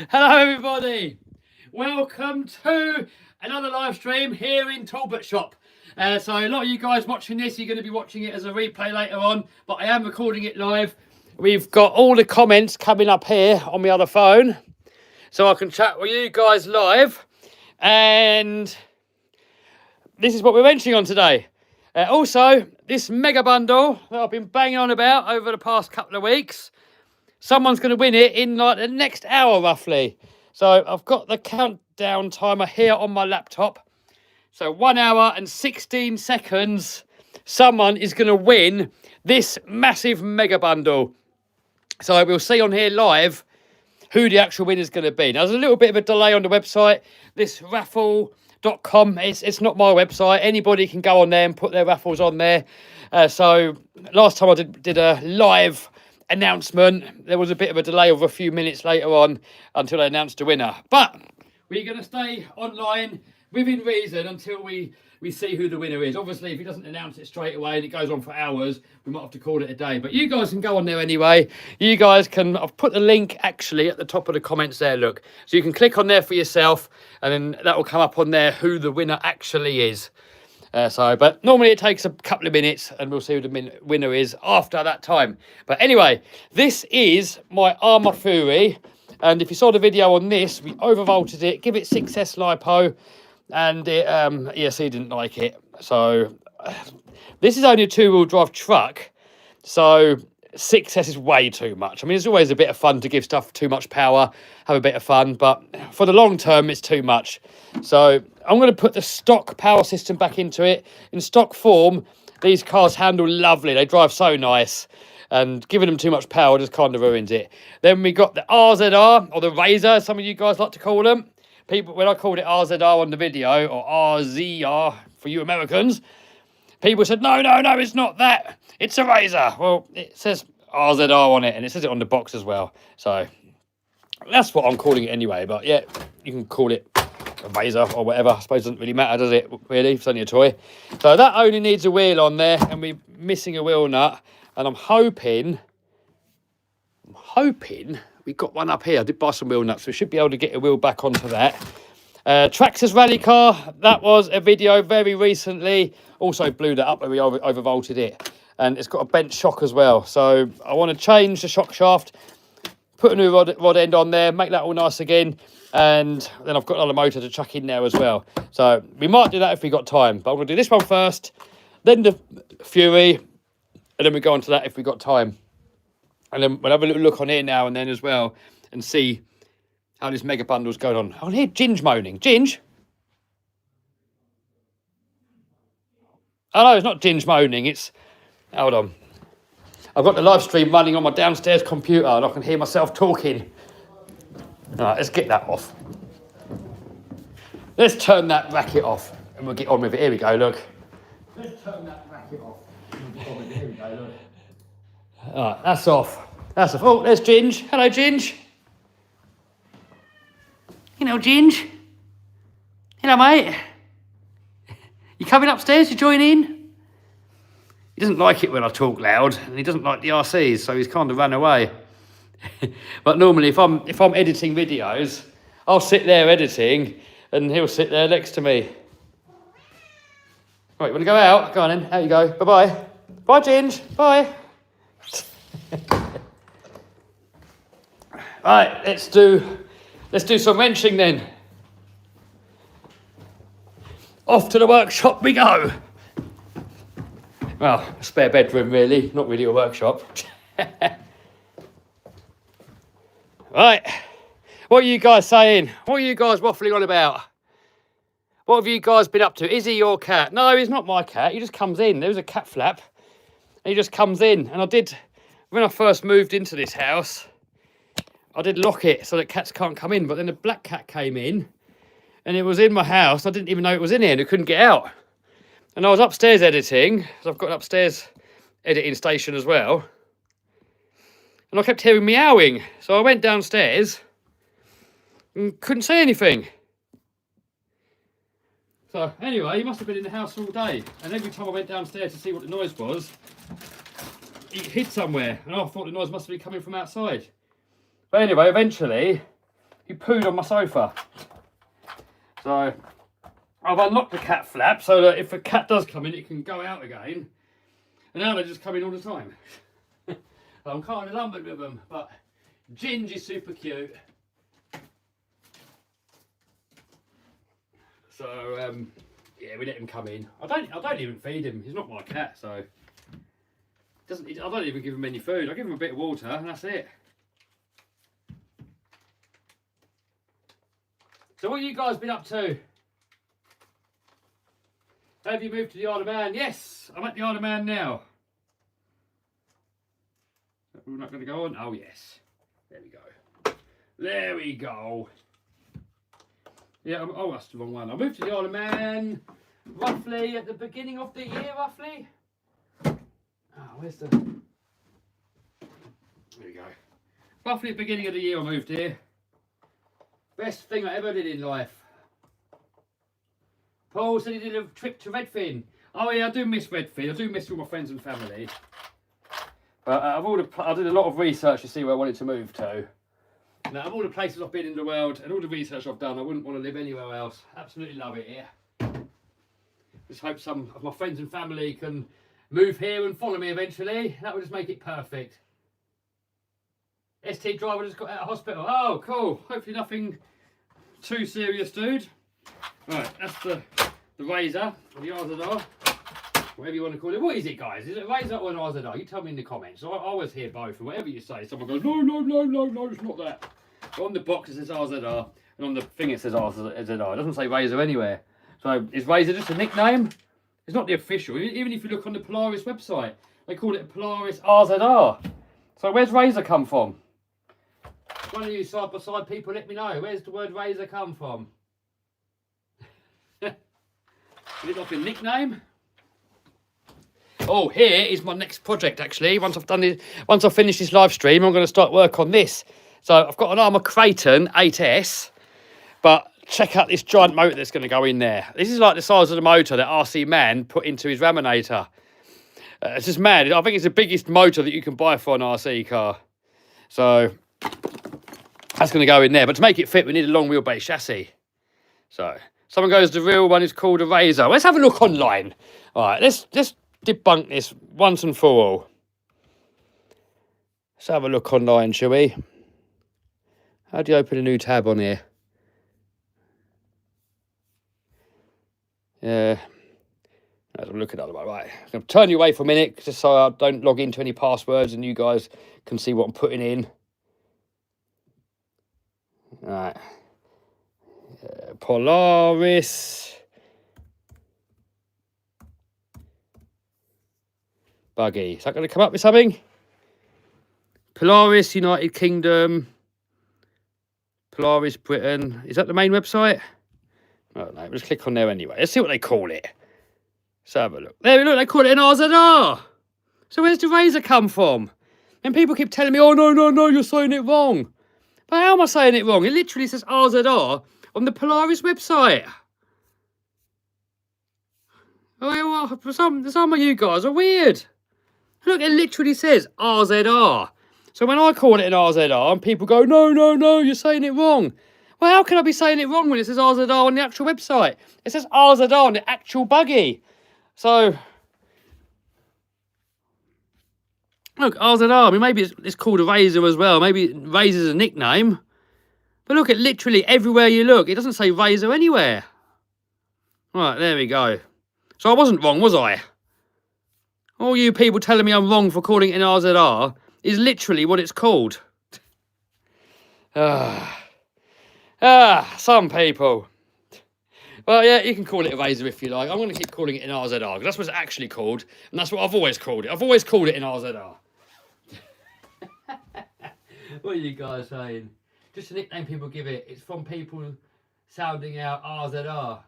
Hello everybody, welcome to another live stream here in Talbot shop. So a lot of you guys watching this, you're going to be watching it as a replay later on, but I am recording it live. We've got all the comments coming up here on my other phone, so I can chat with you guys live. And this is what we're mentioning on today. Also, this mega bundle that I've been banging on about over the past couple of weeks, someone's going to win it in like the next hour roughly. So I've got the countdown timer here on my laptop. So 1 hour and 16 seconds, someone is going to win this massive mega bundle. So we'll see on here live who the actual winner is going to be. Now, there's a little bit of a delay on the website. This Raffle.com, it's not my website. Anybody can go on there and put their raffles on there. So last time I did a live announcement, there was a bit of a delay of a few minutes later on until they announced the winner. But we're going to stay online within reason until we see who the winner is. Obviously, if he doesn't announce it straight away and it goes on for hours, we might have to call it a day. But you guys can go on there anyway. You guys can, I've put the link actually at the top of the comments there, look. So you can click on there for yourself and then that will come up on there who the winner actually is. But normally it takes a couple of minutes and we'll see who the winner is after that time. But anyway, this is my Armour Fury. And if you saw the video on this, we overvolted it, give it 6S LiPo, and it, ESC didn't like it. So this is only a two-wheel drive truck, so 6S is way too much. I mean, it's always a bit of fun to give stuff too much power, have a bit of fun, but for the long term, it's too much. So I'm going to put the stock power system back into it. In stock form, these cars handle lovely. They drive so nice, and giving them too much power just kind of ruins it. Then we got the RZR, or the RZR, as some of you guys like to call them. People, when I called it RZR on the video, or RZR for you Americans, people said, no, it's not that. It's a razor. Well, it says RZR on it, and it says it on the box as well. So that's what I'm calling it anyway. But yeah, you can call it a razor or whatever. I suppose it doesn't really matter, does it, really? It's only a toy. So that only needs a wheel on there, and we're missing a wheel nut. And I'm hoping we got one up here. I did buy some wheel nuts, so we should be able to get a wheel back onto that. Traxxas rally car, that was a video very recently. Also blew that up when we overvolted it. And it's got a bent shock as well. So I want to change the shock shaft, put a new rod end on there, make that all nice again. And then I've got another motor to chuck in there as well. So we might do that if we got time. But I'm going to do this one first, then the Fury, and then we go on to that if we got time. And then we'll have a little look on here now and then as well and see how this mega bundle's going on. I hear Ginge moaning. Ginge? Oh no, it's not Ginge moaning, it's... Hold on. I've got the live stream running on my downstairs computer and I can hear myself talking. All right, let's get that off. Let's turn that racket off and we'll get on with it. Here we go, look. Let's turn that racket off. Here we go, look. All right, that's off. That's off. Oh, there's Ginge. Hello, Ginge. Hello, Ginge. Hello, mate. You coming upstairs to join in? He doesn't like it when I talk loud, and he doesn't like the RCs, so he's kind of run away. But normally, if I'm editing videos, I'll sit there editing, and he'll sit there next to me. Right, you want to go out? Go on then. Out you go. Bye-bye. Bye, Ginge. Bye. Right, let's do some wrenching then. Off to the workshop we go. Well, a spare bedroom really, not really a workshop. Right, what are you guys saying? What are you guys waffling on about? What have you guys been up to? Is he your cat? No, he's not my cat. He just comes in. There was a cat flap. And he just comes in. And I did, when I first moved into this house, I did lock it so that cats can't come in. But then a black cat came in and it was in my house. I didn't even know it was in here and it couldn't get out. And I was upstairs editing. So I've got an upstairs editing station as well. And I kept hearing meowing. So I went downstairs and couldn't say anything. So anyway, he must have been in the house all day. And every time I went downstairs to see what the noise was, he hid somewhere. And I thought the noise must be coming from outside. But anyway, eventually, he pooed on my sofa. So I've unlocked the cat flap so that if a cat does come in, it can go out again. And now they just come in all the time. I'm kind of lumbered with them, but Ginge is super cute. So yeah, we let him come in. I don't even feed him. He's not my cat, so I don't even give him any food. I give him a bit of water, and that's it. So what have you guys been up to? Have you moved to the Isle of Man? Yes, I'm at the Isle of Man now. We're not going to go on? Oh yes. There we go. There we go. Yeah, oh that's the wrong one. I moved to the Isle of Man roughly at the beginning of the year, roughly. Oh, where's the... There we go. Roughly at the beginning of the year I moved here. Best thing I ever did in life. Paul said he did a trip to Redfin. Oh yeah, I do miss Redfin. I do miss all my friends and family. But I did a lot of research to see where I wanted to move to. Now, of all the places I've been in the world and all the research I've done, I wouldn't want to live anywhere else. Absolutely love it here. Just hope some of my friends and family can move here and follow me eventually. That would just make it perfect. ST driver just got out of hospital. Oh, cool. Hopefully nothing too serious, dude. Right, that's the razor, or the RZR, whatever you want to call it. What is it, guys? Is it a razor or an RZR? You tell me in the comments. I always hear both, and whatever you say, someone goes, no, it's not that. But on the box it says RZR, and on the thing it says RZR. It doesn't say razor anywhere. So is razor just a nickname? It's not the official. Even if you look on the Polaris website, they call it a Polaris RZR. So where's razor come from? One of you side by side people, let me know. Where's the word razor come from? Is it like a nickname? Oh, here is my next project actually. Once I've finished this live stream, I'm going to start work on this. So I've got an Armour Creighton 8S, but check out this giant motor that's going to go in there. This is like the size of the motor that RC Man put into his Raminator. It's just mad. I think it's the biggest motor that you can buy for an RC car. So that's going to go in there. But to make it fit, we need a long wheelbase chassis. So someone goes, the real one is called a razor. Let's have a look online. All right, let's debunk this once and for all. Let's have a look online, shall we? How do you open a new tab on here? Yeah. Let's look at that. Right. I'm going to turn you away for a minute just so I don't log into any passwords and you guys can see what I'm putting in. All right. Polaris buggy. Is that going to come up with something? Polaris United Kingdom. Polaris Britain. Is that the main website? I don't know. Let's click on there anyway. Let's see what they call it. Let's have a look. There we look. They call it an RZR. So where's the razor come from? And people keep telling me, oh, no, you're saying it wrong. But how am I saying it wrong? It literally says RZR on the Polaris website. Oh, some of you guys are weird. Look, it literally says RZR. So when I call it an RZR and people go, no, you're saying it wrong. Well, how can I be saying it wrong when it says RZR on the actual website? It says RZR on the actual buggy. So, look, RZR, I mean, maybe it's called a razor as well. Maybe razor's a nickname. But look, at literally everywhere you look, it doesn't say razor anywhere. Right, there we go. So I wasn't wrong, was I? All you people telling me I'm wrong for calling it an RZR is literally what it's called. Some people. Well, yeah, you can call it a razor if you like. I'm going to keep calling it an RZR because that's what it's actually called, and that's what I've always called it. I've always called it an RZR. What are you guys saying? Just a nickname people give it. It's from people sounding out RZR.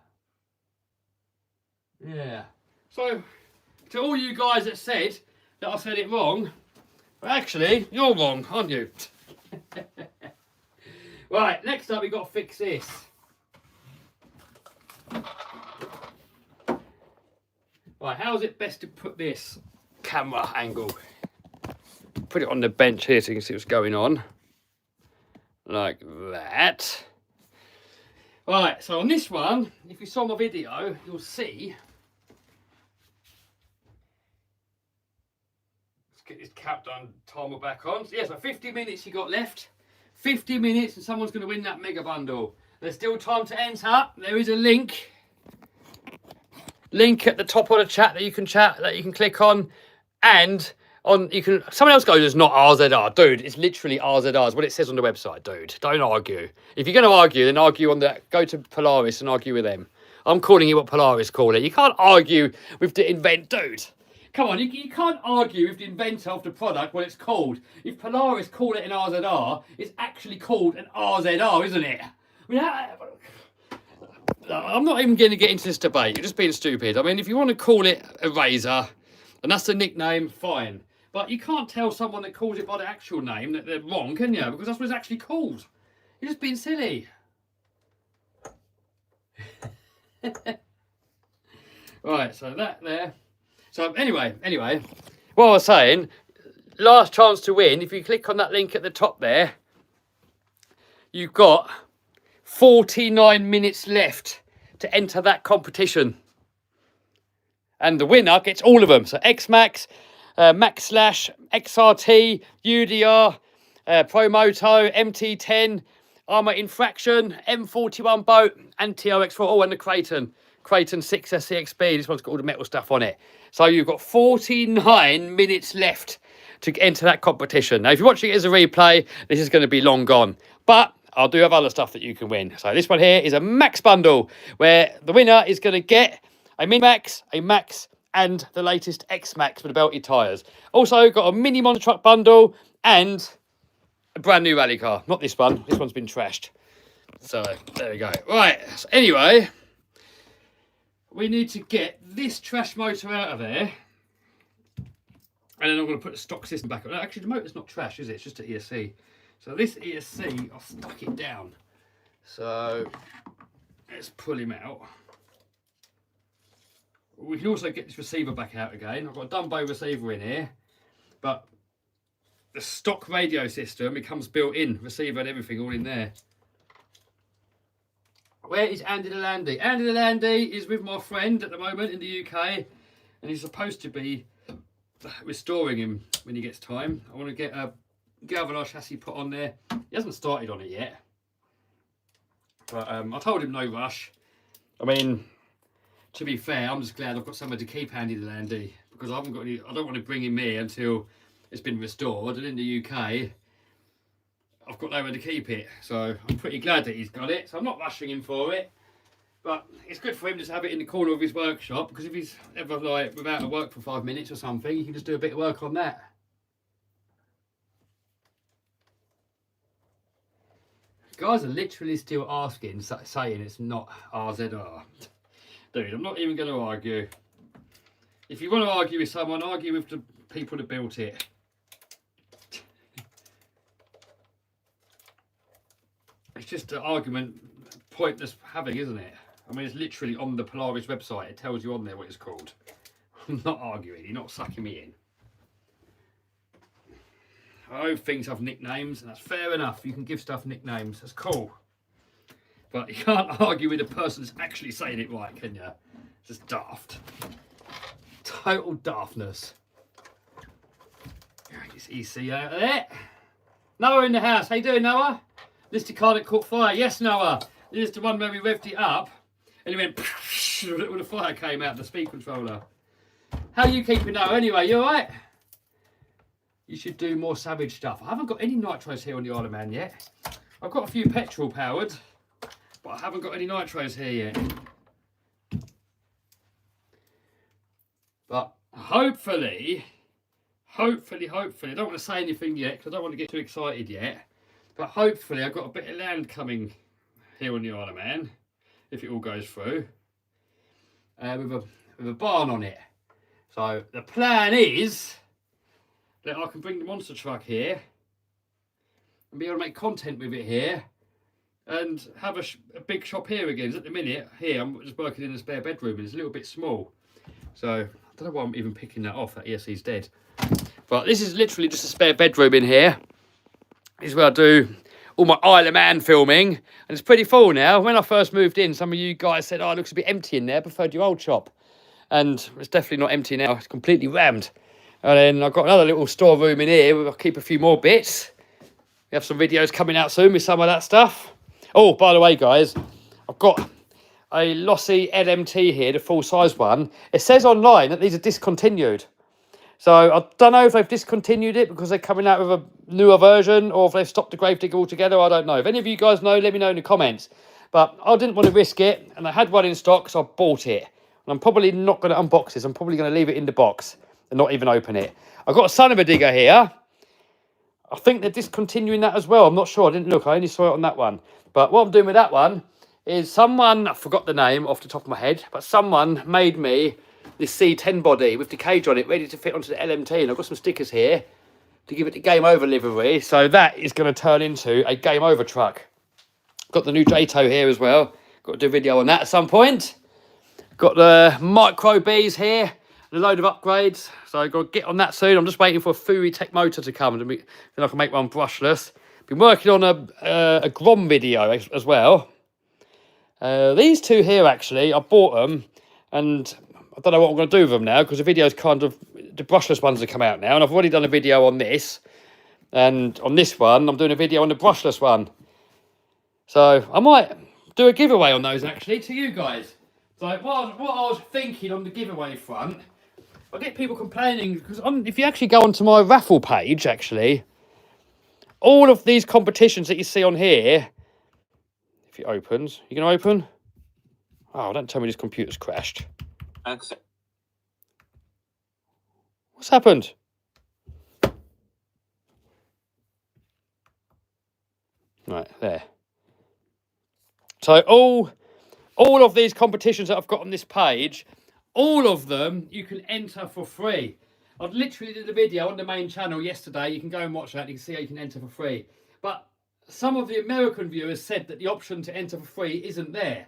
Yeah. So, to all you guys that said that I said it wrong, well, actually, you're wrong, aren't you? Right, next up we've got to fix this. Right, how's it best to put this camera angle? Put it on the bench here so you can see what's going on. like that. Right, so on this one, if you saw my video, you'll see. Let's get this countdown timer back on. So yeah, so 50 minutes you got left. 50 minutes and someone's going to win that mega bundle. There's still time to enter. There is a link at the top of the chat that you can click on, and someone else goes, it's not RZR. Dude, it's literally RZR. It's what it says on the website, dude. Don't argue. If you're going to argue, then argue on that. Go to Polaris and argue with them. I'm calling it what Polaris call it. You can't argue with the dude. Come on, you can't argue with the inventor of the product what it's called. If Polaris call it an RZR, it's actually called an RZR, isn't it? I mean, I'm not even going to get into this debate. You're just being stupid. I mean, if you want to call it a razor, and that's the nickname, fine. But you can't tell someone that calls it by the actual name that they're wrong, can you? Because that's what it's actually called. You're just being silly. Right, so that there. So anyway, what I was saying, last chance to win. If you click on that link at the top there, you've got 49 minutes left to enter that competition. And the winner gets all of them. So X-Max, Max Slash, XRT, UDR, Promoto, MT10, Armour Infraction, M41 boat, and TOX4. Oh, and the Creighton 6SCXB. This one's got all the metal stuff on it. So you've got 49 minutes left to enter that competition. Now, if you're watching it as a replay, this is going to be long gone. But I do have other stuff that you can win. So this one here is a Max bundle, where the winner is going to get a Mini Max, a Max, and the latest X-Max with the belted tyres. Also got a mini monster truck bundle and a brand new rally car. Not this one. This one's been trashed. So there we go. Right. So anyway, we need to get this trash motor out of there. And then I'm going to put the stock system back on. Actually, the motor's not trash, is it? It's just an ESC. So this ESC, I've stuck it down. So let's pull him out. We can also get this receiver back out again. I've got a Dumbo receiver in here, but the stock radio system becomes built-in, receiver and everything all in there. Where is Andy the Landy? Andy the Landy is with my friend at the moment in the UK, and he's supposed to be restoring him when he gets time. I want to get a galvanised chassis put on there. He hasn't started on it yet, but I told him no rush. I mean, to be fair, I'm just glad I've got somewhere to keep Andy the Landy, because I haven't got any. I don't want to bring him here until it's been restored, and in the UK I've got nowhere to keep it, so I'm pretty glad that he's got it. So I'm not rushing him for it, but it's good for him to have it in the corner of his workshop, because if he's ever like without a work for 5 minutes or something, he can just do a bit of work on that. Guys are literally still asking, saying it's not RZR. Dude, I'm not even going to argue. If you want to argue with someone, argue with the people that built it. It's just an argument pointless having, isn't it? I mean, it's literally on the Polaris website. It tells you on there what it's called. I'm not arguing. You're not sucking me in. I know things have nicknames, and that's fair enough. You can give stuff nicknames. That's cool. But you can't argue with a person that's actually saying it right, can you? It's just daft. Total daftness. Get this EC out of there. Noah in the house. How you doing, Noah? Listed car that caught fire. Yes, Noah. This is the one where we revved it up and it went when the fire came out of the speed controller. How are you keeping, Noah? Anyway, you alright? You should do more Savage stuff. I haven't got any nitros here on the Isle of Man yet. I've got a few petrol powered, but I haven't got any nitros here yet. But hopefully, I don't want to say anything yet because I don't want to get too excited yet. But hopefully I've got a bit of land coming here on the Isle of Man, if it all goes through, with a barn on it. So the plan is that I can bring the monster truck here and be able to make content with it here and have a big shop here again. At the minute, here I'm just working in a spare bedroom and it's a little bit small. So I don't know why I'm even picking that off. That ESC's dead. But this is literally just a spare bedroom in here. This is where I do all my Isle of Man filming, and it's pretty full now. When I first moved in, some of you guys said, oh, it looks a bit empty in there, preferred your old shop. And it's definitely not empty now, it's completely rammed. And then I've got another little storeroom in here where I'll keep a few more bits. We have some videos coming out soon with some of that stuff. Oh, by the way, guys, I've got a Lossy LMT here, the full-size one. It says online that these are discontinued. So I don't know if they've discontinued it because they're coming out with a newer version or if they've stopped the Gravedigger altogether. I don't know. If any of you guys know, let me know in the comments. But I didn't want to risk it, and I had one in stock, so I bought it. And I'm probably not going to unbox this. I'm probably going to leave it in the box and not even open it. I've got a son of a digger here. I think they're discontinuing that as well. I'm not sure. I didn't look. I only saw it on that one. But what I'm doing with that one is someone, I forgot the name off the top of my head, but someone made me this C10 body with the cage on it, ready to fit onto the LMT. And I've got some stickers here to give it the Game Over livery. So that is going to turn into a Game Over truck. Got the new J-Tow here as well. Got to do a video on that at some point. Got the Micro Bs here. A load of upgrades. So I've got to get on that soon. I'm just waiting for a Furi Tech motor to come. And then I can make one brushless. Been working on a Grom video as well. These two here, actually, I bought them. And I don't know what I'm going to do with them now because the video's kind of, the brushless ones have come out now, and I've already done a video on this, and on this one I'm doing a video on the brushless one, so I might do a giveaway on those actually to you guys. So what I was thinking on the giveaway front, I get people complaining because if you actually go onto my Raffle page, actually all of these competitions that you see on here, if it opens, you gonna open? Oh, don't tell me this computer's crashed. Accept. What's happened? Right, there. So all of these competitions that I've got on this page, all of them you can enter for free. I literally did a video on the main channel yesterday. You can go and watch that. You can see how you can enter for free. But some of the American viewers said that the option to enter for free isn't there.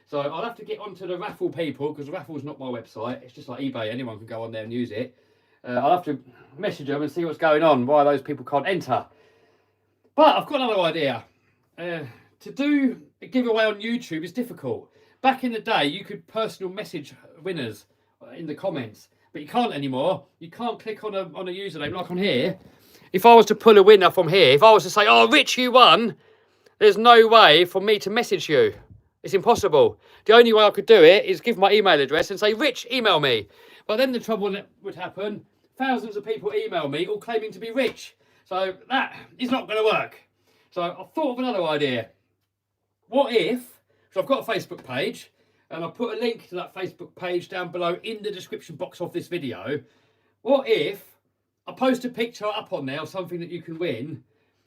So I'll have to get onto the Raffle people, because Raffle's not my website. It's just like eBay. Anyone can go on there and use it. I'll have to message them and see what's going on, why those people can't enter. But I've got another idea. To do a giveaway on YouTube is difficult. Back in the day, you could personal message winners in the comments, but you can't anymore. You can't click on a username like on here. If I was to pull a winner from here, if I was to say, oh, Rich, you won, there's no way for me to message you. It's impossible. The only way I could do it is give my email address and say, Rich, email me. But then the trouble that would happen, thousands of people email me all claiming to be Rich. So that is not going to work. So I thought of another idea. What if, so I've got a Facebook page, and I'll put a link to that Facebook page down below in the description box of this video. What if I post a picture up on there of something that you can win,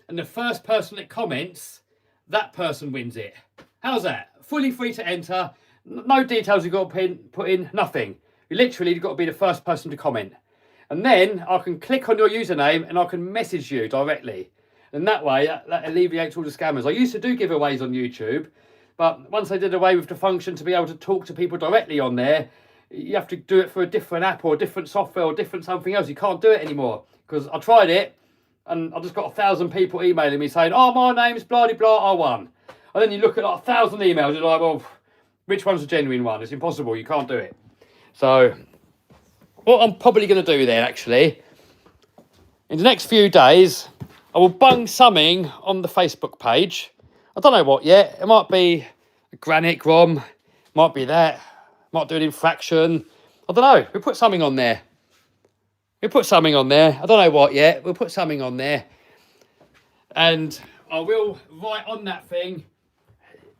and the first person that comments, that person wins it. How's that? Fully free to enter. No details you've got to put in, nothing. You literally got to be the first person to comment. And then I can click on your username and I can message you directly. And that way, that alleviates all the scammers. I used to do giveaways on YouTube, but once they did away with the function to be able to talk to people directly on there, you have to do it for a different app or a different software or different something else. You can't do it anymore because I tried it and I just got 1,000 people emailing me saying, oh, my name's blah, blah, blah, I won. And then you look at like 1,000 emails, you're like, well, which one's a genuine one? It's impossible, you can't do it. So what I'm probably going to do then, actually, in the next few days, I will bung something on the Facebook page. I don't know what yet. It might be a granite Grom, might be that, might do an infraction. I don't know. We'll put something on there. We'll put something on there. I don't know what yet. We'll put something on there. And I will write on that thing,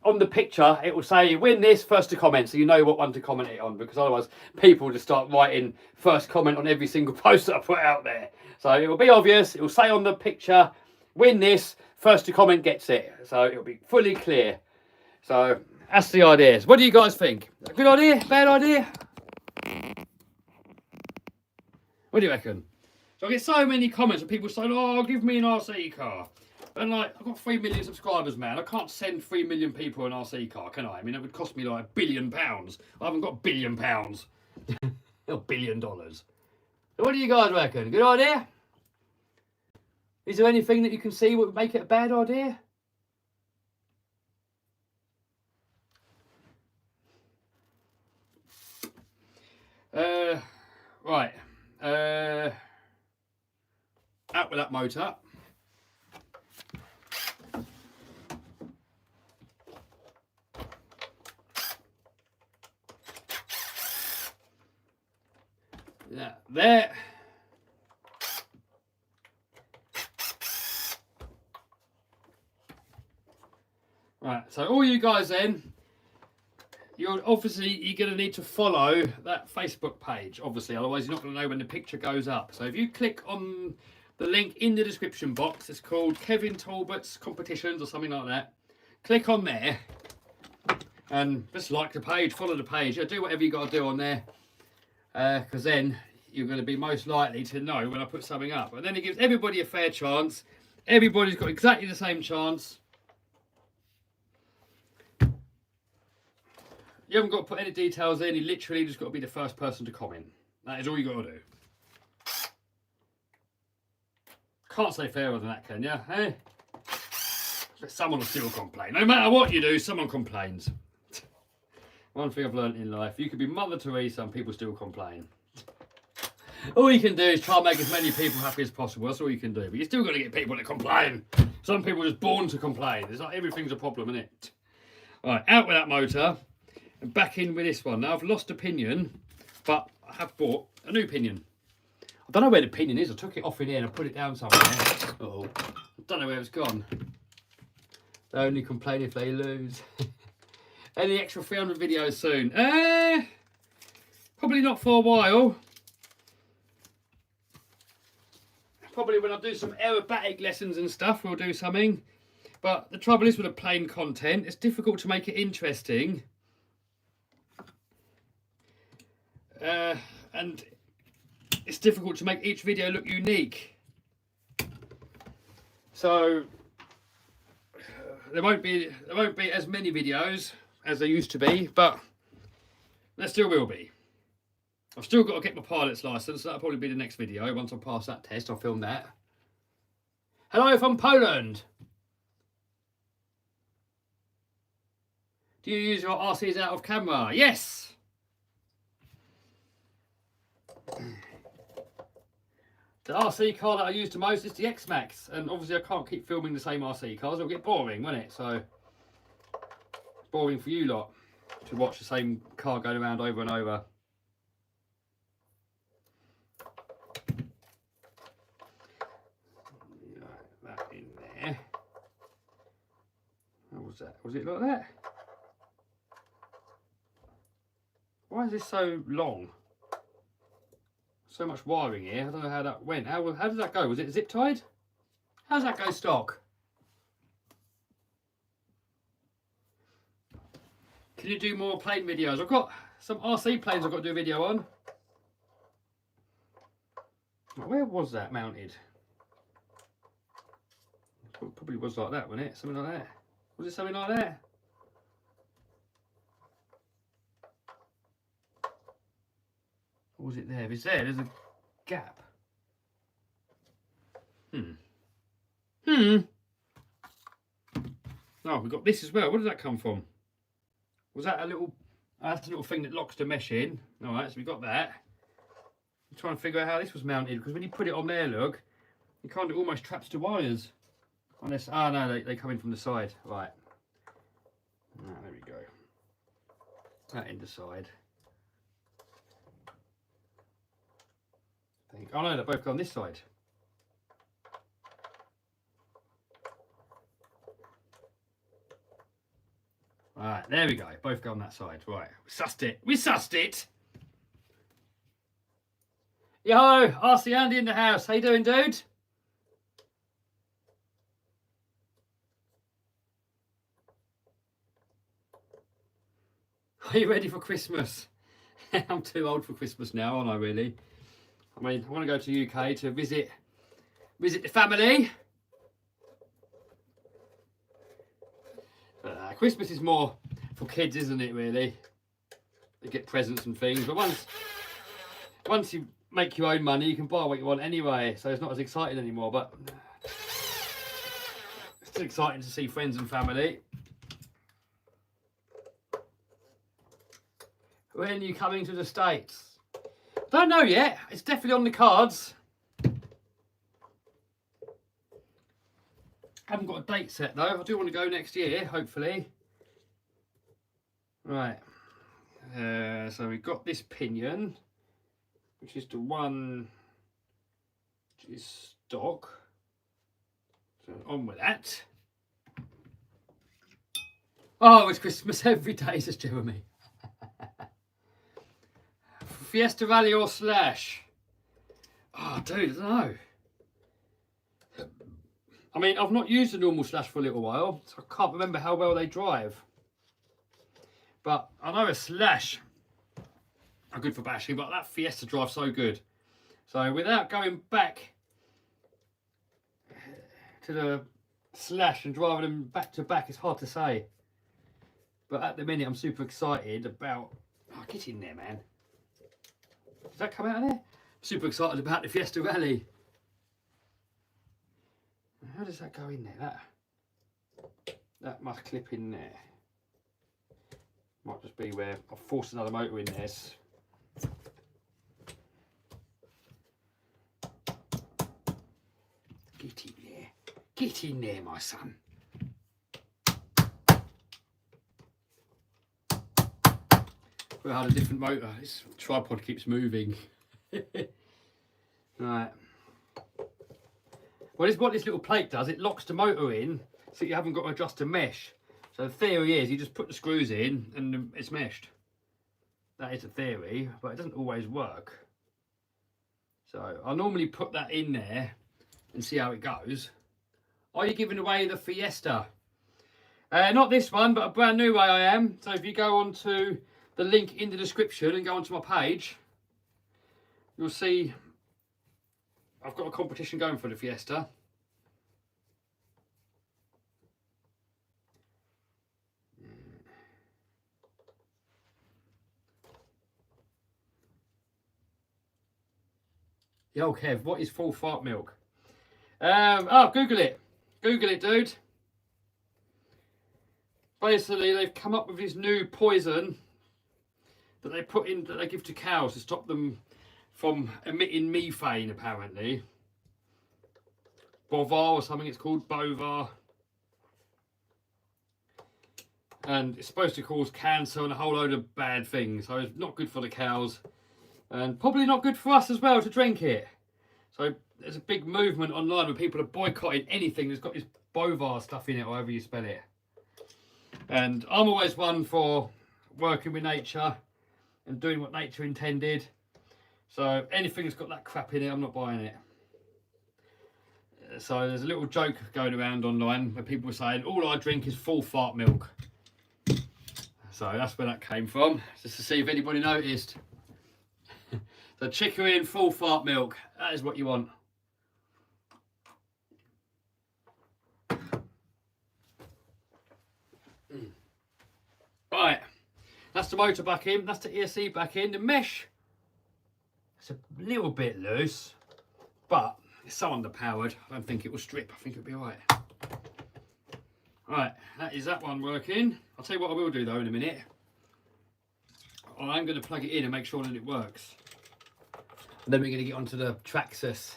on the picture, it will say, win this, first to comment, so you know what one to comment it on, because otherwise people will just start writing first comment on every single post that I put out there. So it will be obvious, it will say on the picture, win this, first to comment gets it. So it will be fully clear. So that's the ideas. What do you guys think? Good idea? Bad idea? What do you reckon? So I get so many comments of people saying, oh, give me an RC car. And like, I've got 3 million subscribers, man. I can't send 3 million people an RC car, can I? I mean, it would cost me like £1 billion. I haven't got £1 billion. $1 billion. So what do you guys reckon? Good idea? Is there anything that you can see would make it a bad idea? out with that motor. Yeah, there. Right, so all you guys then, you're going to need to follow that Facebook page, obviously, otherwise you're not going to know when the picture goes up. So if you click on the link in the description box, it's called Kevin Talbot's Competitions or something like that. Click on there and just like the page, follow the page. Do whatever you got to do on there, because then you're going to be most likely to know when I put something up. And then it gives everybody a fair chance. Everybody's got exactly the same chance. You haven't got to put any details in. You literally just got to be the first person to comment. That is all you got to do. Can't say fairer than that, can you? Eh? Someone will still complain. No matter what you do, someone complains. One thing I've learned in life, you could be Mother Teresa and people still complain. All you can do is try and make as many people happy as possible. That's all you can do. But you still got to get people to complain. Some people are just born to complain. It's like everything's a problem, isn't it? All right, out with that motor. And back in with this one. Now I've lost a pinion, but I have bought a new pinion. I don't know where the pinion is. I took it off in here and I put it down somewhere. Uh-oh. I don't know where it's gone. They only complain if they lose. Any extra 300 videos soon? Probably not for a while. Probably when I do some aerobatic lessons and stuff, we'll do something. But the trouble is with the plain content, it's difficult to make it interesting. And it's difficult to make each video look unique. So there won't be as many videos as there used to be, but there still will be. I've still got to get my pilot's license. That'll probably be the next video. Once I pass that test, I'll film that. Hello from Poland. Do you use your RCs out of camera? Yes. The RC car that I use the most is the X-Max, and obviously I can't keep filming the same RC cars. It'll get boring, won't it? So boring for you lot to watch the same car going around over and over. Right, that in there. How was that? Was it like that? Why is this so long? So much wiring here. I don't know how that went. How did that go? Was it zip tied? How does that go stock? Can you do more plane videos? I've got some RC planes I've got to do a video on. Where was that mounted? It probably was like that, wasn't it? Something like that. Was it something like that? Or was it there? If it's there, there's a gap. Oh, we've got this as well. Where did that come from? Was that a little... that's a little thing that locks the mesh in. Alright, so we got that. I'm trying to figure out how this was mounted, because when you put it on there, look, it kind of almost traps the wires. Unless... ah, no, they come in from the side. Right. There we go. That in the side. Oh no, they both go on this side. Right, there we go. Both go on that side. Right, we sussed it. We sussed it. Yo, RC Andy in the house. How you doing, dude? Are you ready for Christmas? I'm too old for Christmas now, aren't I, really? I mean, I want to go to the UK to visit the family. Christmas is more for kids, isn't it, really? They get presents and things, but once you make your own money, you can buy what you want anyway, so it's not as exciting anymore, but it's still exciting to see friends and family. When are you coming to the States? Don't know yet. It's definitely on the cards. Haven't got a date set though. I do want to go next year, hopefully. Right. So we've got this pinion, which is the one which is stock. So on with that. Oh, it's Christmas every day, says Jeremy. Fiesta Rally or Slash? Oh, dude, I don't know. I mean, I've not used a normal Slash for a little while, so I can't remember how well they drive. But I know a Slash are good for bashing, but that Fiesta drives so good. So without going back to the Slash and driving them back to back, it's hard to say. But at the minute, I'm super excited about... Oh, get in there, man. Does that come out of there? I'm super excited about the Fiesta Rally. How does that go in there? That must clip in there. Might just be where I've forced another motor in there. Get in there. Get in there, my son. We had a different motor. This tripod keeps moving. Right. Well, what this little plate does, it locks the motor in so you haven't got to adjust the mesh. So the theory is you just put the screws in and it's meshed. That is a theory, but it doesn't always work. So I normally put that in there and see how it goes. Are you giving away the Fiesta? Not this one, but a brand new way I am. So if you go on to the link in the description and go onto my page, you'll see I've got a competition going for the Fiesta. Yo, Kev, what is full fart milk? Oh, Google it. Google it, dude. Basically, they've come up with this new poison that they put in, that they give to cows to stop them from emitting methane, apparently. Bovar or something it's called, Bovar. And it's supposed to cause cancer and a whole load of bad things. So it's not good for the cows. And probably not good for us as well to drink it. So there's a big movement online where people are boycotting anything that's got this Bovar stuff in it, or however you spell it. And I'm always one for working with nature and doing what nature intended. So anything that's got that crap in it, I'm not buying it. So there's a little joke going around online where people are saying, all I drink is full fart milk. So that's where that came from, just to see if anybody noticed. So chicory and full fart milk, that is what you want. Right, that's the motor back in, that's the ESC back in. The mesh, it's a little bit loose, but it's so underpowered, I don't think it will strip. I think it'll be alright. Right, that is that one working. I'll tell you what I will do though in a minute. I'm going to plug it in and make sure that it works. And then we're going to get onto the Traxxas.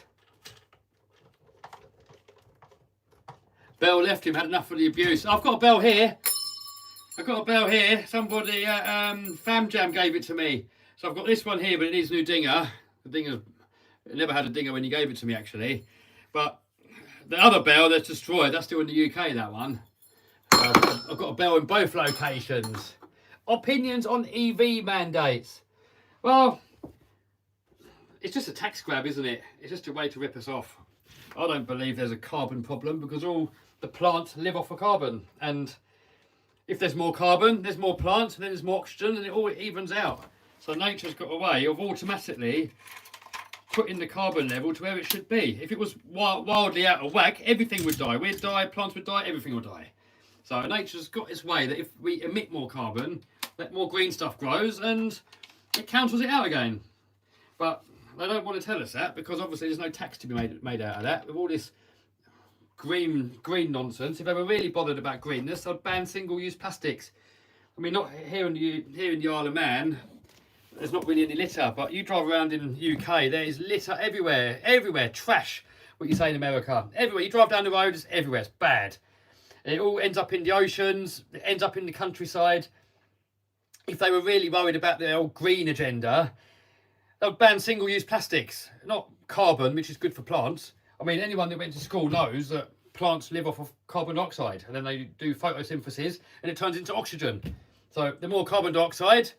Bell left him, had enough of the abuse. I've got a bell here. I've got a bell here. Somebody, Fam Jam gave it to me. So I've got this one here, but it needs a new dinger. The dinger's, it never had a dinger when you gave it to me, actually. But the other bell that's destroyed, that's still in the UK, that one. I've got a bell in both locations. Opinions on EV mandates. Well, it's just a tax grab, isn't it? It's just a way to rip us off. I don't believe there's a carbon problem because all the plants live off of carbon. And if there's more carbon, there's more plants, and then there's more oxygen, and it all evens out. So nature's got a way of automatically putting the carbon level to where it should be. If it was wildly out of whack, everything would die. We'd die, plants would die, everything would die. So nature's got its way that if we emit more carbon, that more green stuff grows and it cancels it out again. But they don't want to tell us that because obviously there's no tax to be made out of that. With all this green nonsense, if they were really bothered about greenness, they'd ban single-use plastics. I mean, not here in the Isle of Man, there's not really any litter, but you drive around in the UK, there is litter everywhere, trash. what you say in America. Everywhere you drive down the road, it's everywhere. It's bad. It all ends up in the oceans. It ends up in the countryside. If they were really worried about their old green agenda, they would ban single-use plastics, not carbon, which is good for plants. I mean, anyone that went to school knows that plants live off of carbon dioxide, and then they do photosynthesis, and it turns into oxygen. So the more carbon dioxide,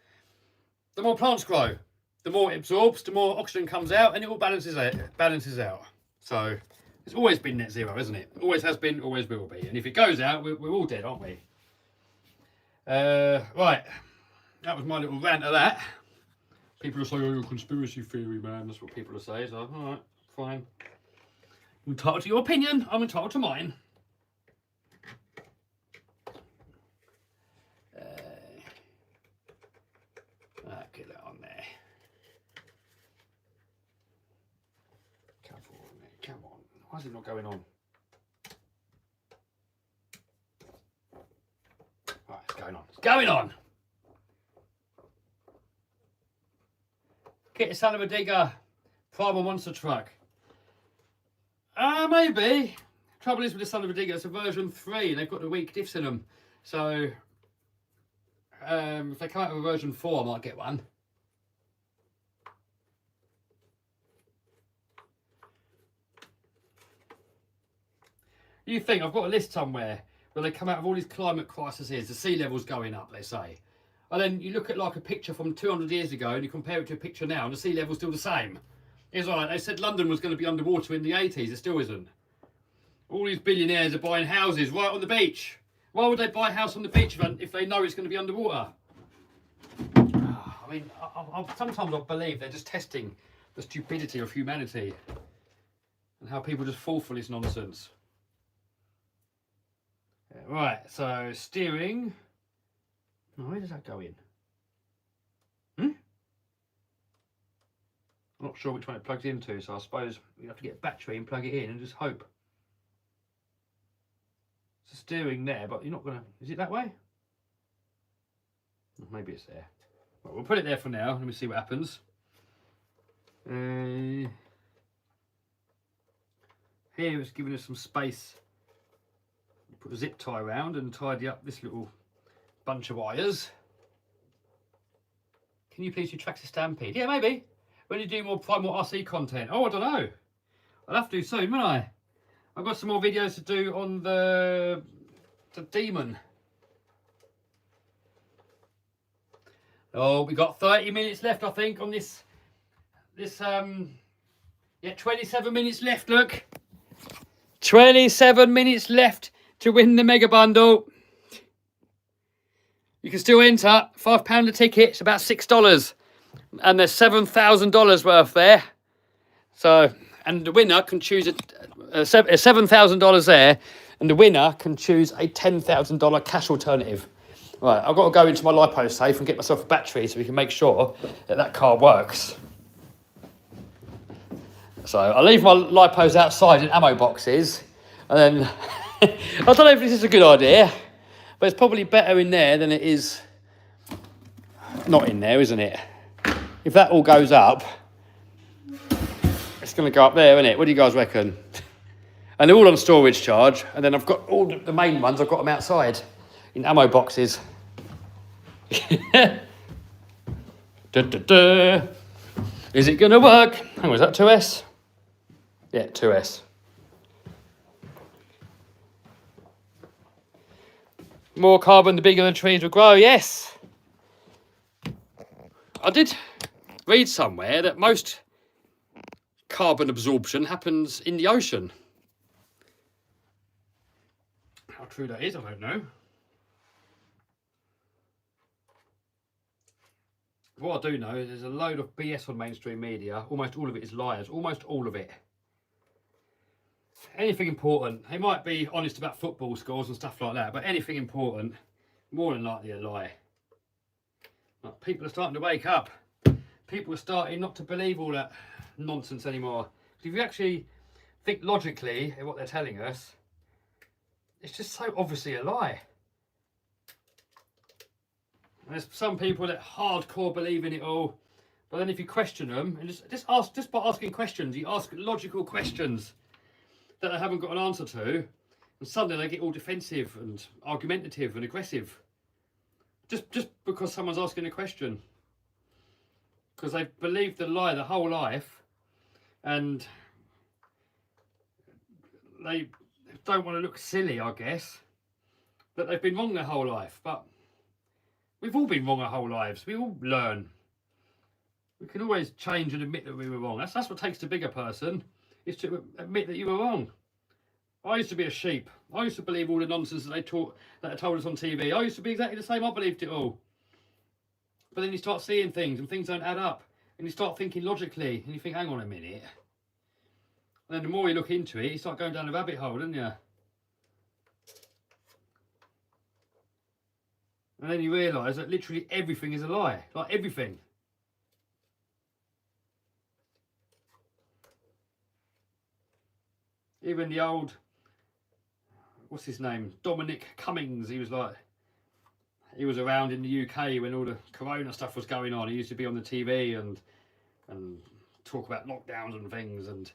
the more plants grow. The more it absorbs, the more oxygen comes out, and it all balances out. So it's always been net zero, isn't it? Always has been, always will be. And if it goes out, we're all dead, aren't we? Right. That was my little rant of that. People are saying, oh, you're a conspiracy theory, man. That's what people are saying. So, all right, fine. You're entitled to your opinion. I'm entitled to mine. Get that on there. Come on. Why is it not going on? Right, it's going on. It's going on. Get a son of a digger. Primal monster truck. Maybe. Trouble is with the son of a digger, it's a version 3 and they've got the weak diffs in them. So if they come out with a version 4, I might get one. You think I've got a list somewhere where they come out with all these climate crises, the sea levels going up, let's say. And then you look at like a picture from 200 years ago and you compare it to a picture now and the sea level's still the same. It's all right, they said London was going to be underwater in the 80s, it still isn't. All these billionaires are buying houses right on the beach. Why would they buy a house on the beach if they know it's going to be underwater? I mean, sometimes I believe they're just testing the stupidity of humanity and how people just fall for this nonsense. Right, so steering. Oh, where does that go in? I'm not sure which one it plugs into, so I suppose we have to get a battery and plug it in and just hope. It's a steering there, but you're not gonna. Is it that way? Maybe it's there. Well, we'll put it there for now. Let me see what happens. Here it's giving us some space. Put a zip tie around and tidy up this little bunch of wires. Can you please do Traxxas Stampede? Yeah, maybe. When you do more Primal RC content. Oh, I don't know. I'll have to do soon, won't I? I've got some more videos to do on the Demon. Oh, we got 30 minutes left, I think, on this. Yeah, 27 minutes left, look. 27 minutes left to win the mega bundle. You can still enter. £5 a ticket. It's about $6. And there's $7,000 worth there. So, and the winner can choose $7,000 there. And the winner can choose a $10,000 cash alternative. Right, I've got to go into my LiPo safe and get myself a battery so we can make sure that that car works. So I'll leave my LiPos outside in ammo boxes. And then, I don't know if this is a good idea, but it's probably better in there than it is not in there, isn't it? If that all goes up, it's going to go up there, isn't it? What do you guys reckon? And they're all on storage charge. And then I've got all the main ones, I've got them outside in ammo boxes. Is it going to work? Hang on, is that 2S? Yeah, 2S. More carbon, the bigger the trees will grow, yes. I did read somewhere that most carbon absorption happens in the ocean. How true that is, I don't know. What I do know is there's a load of BS on mainstream media. Almost all of it is liars. Almost all of it. Anything important. They might be honest about football scores and stuff like that, but anything important, more than likely a lie. Like, people are starting to wake up. People are starting not to believe all that nonsense anymore. If you actually think logically at what they're telling us, it's just so obviously a lie. There's some people that hardcore believe in it all, but then if you question them and just by asking questions, you ask logical questions, that they haven't got an answer to, and suddenly they get all defensive and argumentative and aggressive. Just because someone's asking a question. Because they've believed the lie their whole life, and they don't want to look silly, I guess, that they've been wrong their whole life. But we've all been wrong our whole lives. We all learn. We can always change and admit that we were wrong. That's what it takes to be a person, is to admit that you were wrong. I used to be a sheep. I used to believe all the nonsense that they told us on TV. I used to be exactly the same. I believed it all. But then you start seeing things and things don't add up. And you start thinking logically. And you think, hang on a minute. And then the more you look into it, you start going down a rabbit hole, don't you? And then you realise that literally everything is a lie. Like everything. Even the old, what's his name? Dominic Cummings. He was around in the UK when all the corona stuff was going on. He used to be on the TV and talk about lockdowns and things, and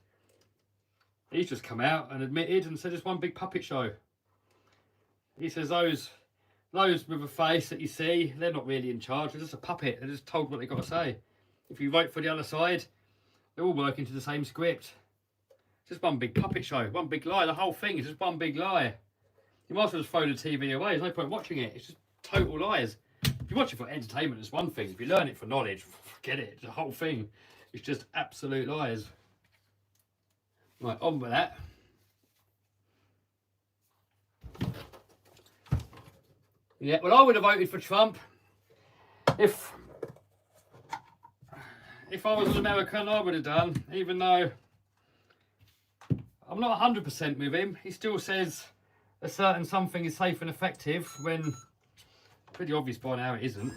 he's just come out and admitted and said it's one big puppet show. He says those with a face that you see, they're not really in charge. They're just a puppet. They're just told what they've got to say. If you vote for the other side, they're all working to the same script. It's just one big puppet show, one big lie. The whole thing is just one big lie. You might as well just throw the TV away. There's no point watching it. It's just total lies. If you watch it for entertainment, it's one thing. If you learn it for knowledge, forget it. The whole thing is just absolute lies. Right, on with that. Yeah, well, I would have voted for Trump if I was an American. I would have done, even though I'm not 100% with him. He still says a certain something is safe and effective when pretty obvious by now it isn't.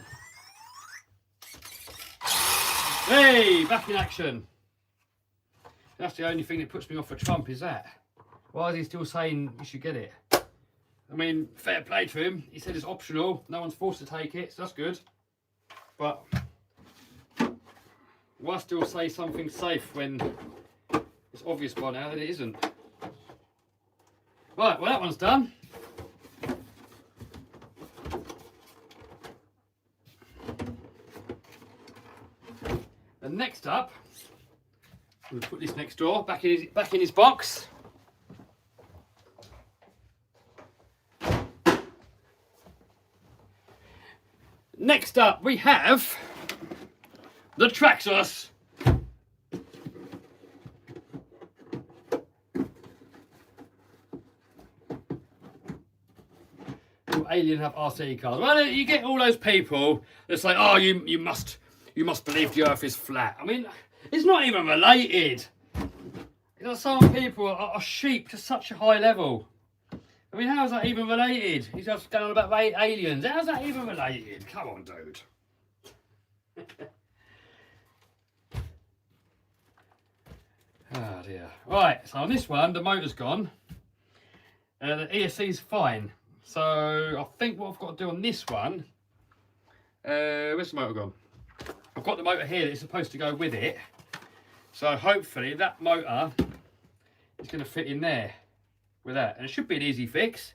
Hey, back in action. That's the only thing that puts me off for Trump, is that. Why is he still saying you should get it? I mean, fair play to him. He said it's optional. No one's forced to take it, so that's good. But why still say something safe when it's obvious by now that it isn't? Right, well, that one's done. And next up, we'll put this next door back in his box. Next up, we have the Traxxas. Will Alien have RC cars? Well, you get all those people that's like, oh, you must believe the Earth is flat. I mean, it's not even related. You know, some people are sheep to such a high level. I mean, how's that even related? He's just going on about aliens. How's that even related? Come on, dude. Oh dear. Right, so on this one, the motor's gone. The ESC's fine. So I think what I've got to do on this one, where's the motor gone? I've got the motor here that's supposed to go with it. So hopefully that motor is going to fit in there with that. And it should be an easy fix.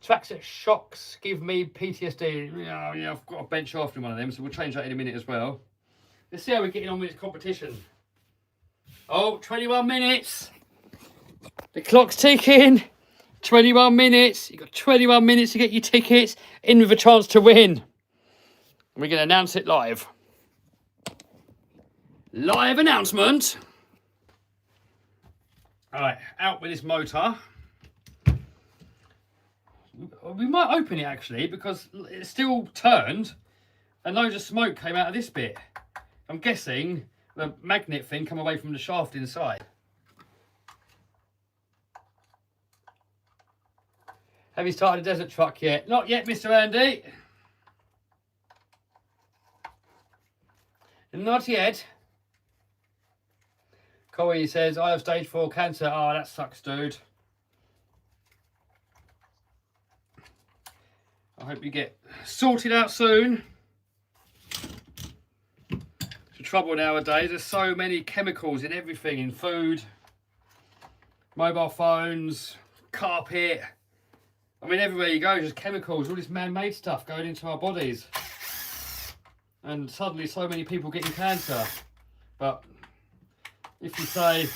Traxxas shocks give me PTSD. Yeah, I've got a bench after one of them, so we'll change that in a minute as well. Let's see how we're getting on with this competition. Oh, 21 minutes. The clock's ticking. 21 minutes. You've got 21 minutes to get your tickets in with a chance to win. We're going to announce it live. Live announcement. All right, out with this motor. We might open it actually because it's still turned and loads of smoke came out of this bit. I'm guessing the magnet thing come away from the shaft inside. Have you started a desert truck yet? Not yet, Mr. Andy. Not yet. Corey says, I have stage 4 cancer. Oh, that sucks, dude. I hope you get sorted out soon. It's the trouble nowadays. There's so many chemicals in everything, in food. mobile phones, carpet. I mean, everywhere you go, just chemicals, all this man-made stuff going into our bodies. And suddenly so many people getting cancer. But if you say,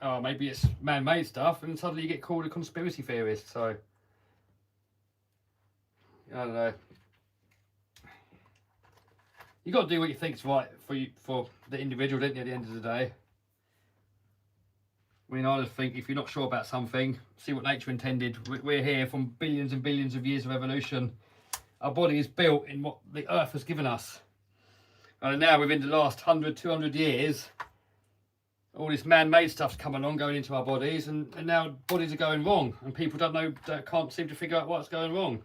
oh, maybe it's man-made stuff, and suddenly you get called a conspiracy theorist. So, I don't know. You got to do what you think's right for the individual, don't you, at the end of the day. I mean, I just think if you're not sure about something, see what nature intended. We're here from billions and billions of years of evolution. Our body is built in what the earth has given us. And now within the last 100, 200 years, all this man-made stuff's come along going into our bodies, and now bodies are going wrong, and people can't seem to figure out what's going wrong.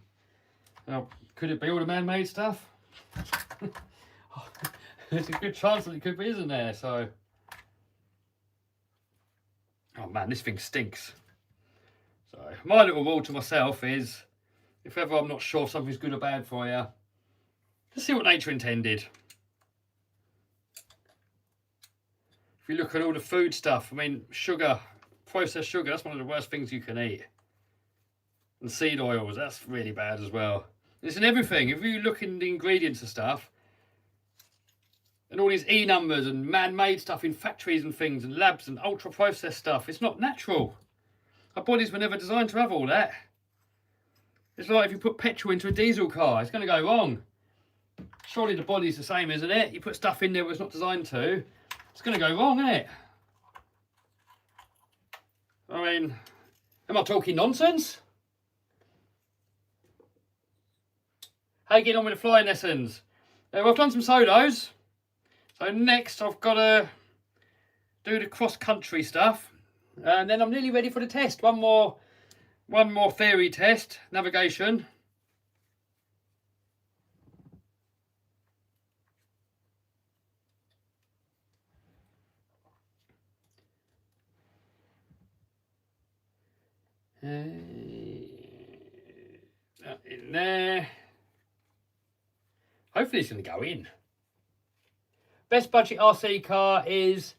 Now, could it be all the man-made stuff? There's a good chance that it could be, isn't there? So, oh man, this thing stinks. So, my little rule to myself is, if ever I'm not sure if something's good or bad for you, just see what nature intended. If you look at all the food stuff, I mean, sugar, processed sugar, that's one of the worst things you can eat. And seed oils, that's really bad as well. It's in everything. If you look in the ingredients of stuff, and all these E numbers and man-made stuff in factories and things and labs and ultra-processed stuff, it's not natural. Our bodies were never designed to have all that. It's like if you put petrol into a diesel car, it's going to go wrong. Surely the body's the same, isn't it? You put stuff in there that's not designed to, it's going to go wrong, isn't it? I mean, am I talking nonsense? How you getting on with the flying lessons? Well, I've done some solos. So next I've got to do the cross-country stuff. And then I'm nearly ready for the test. One more theory test, navigation. That in there. Hopefully it's going to go in. Best budget RC car is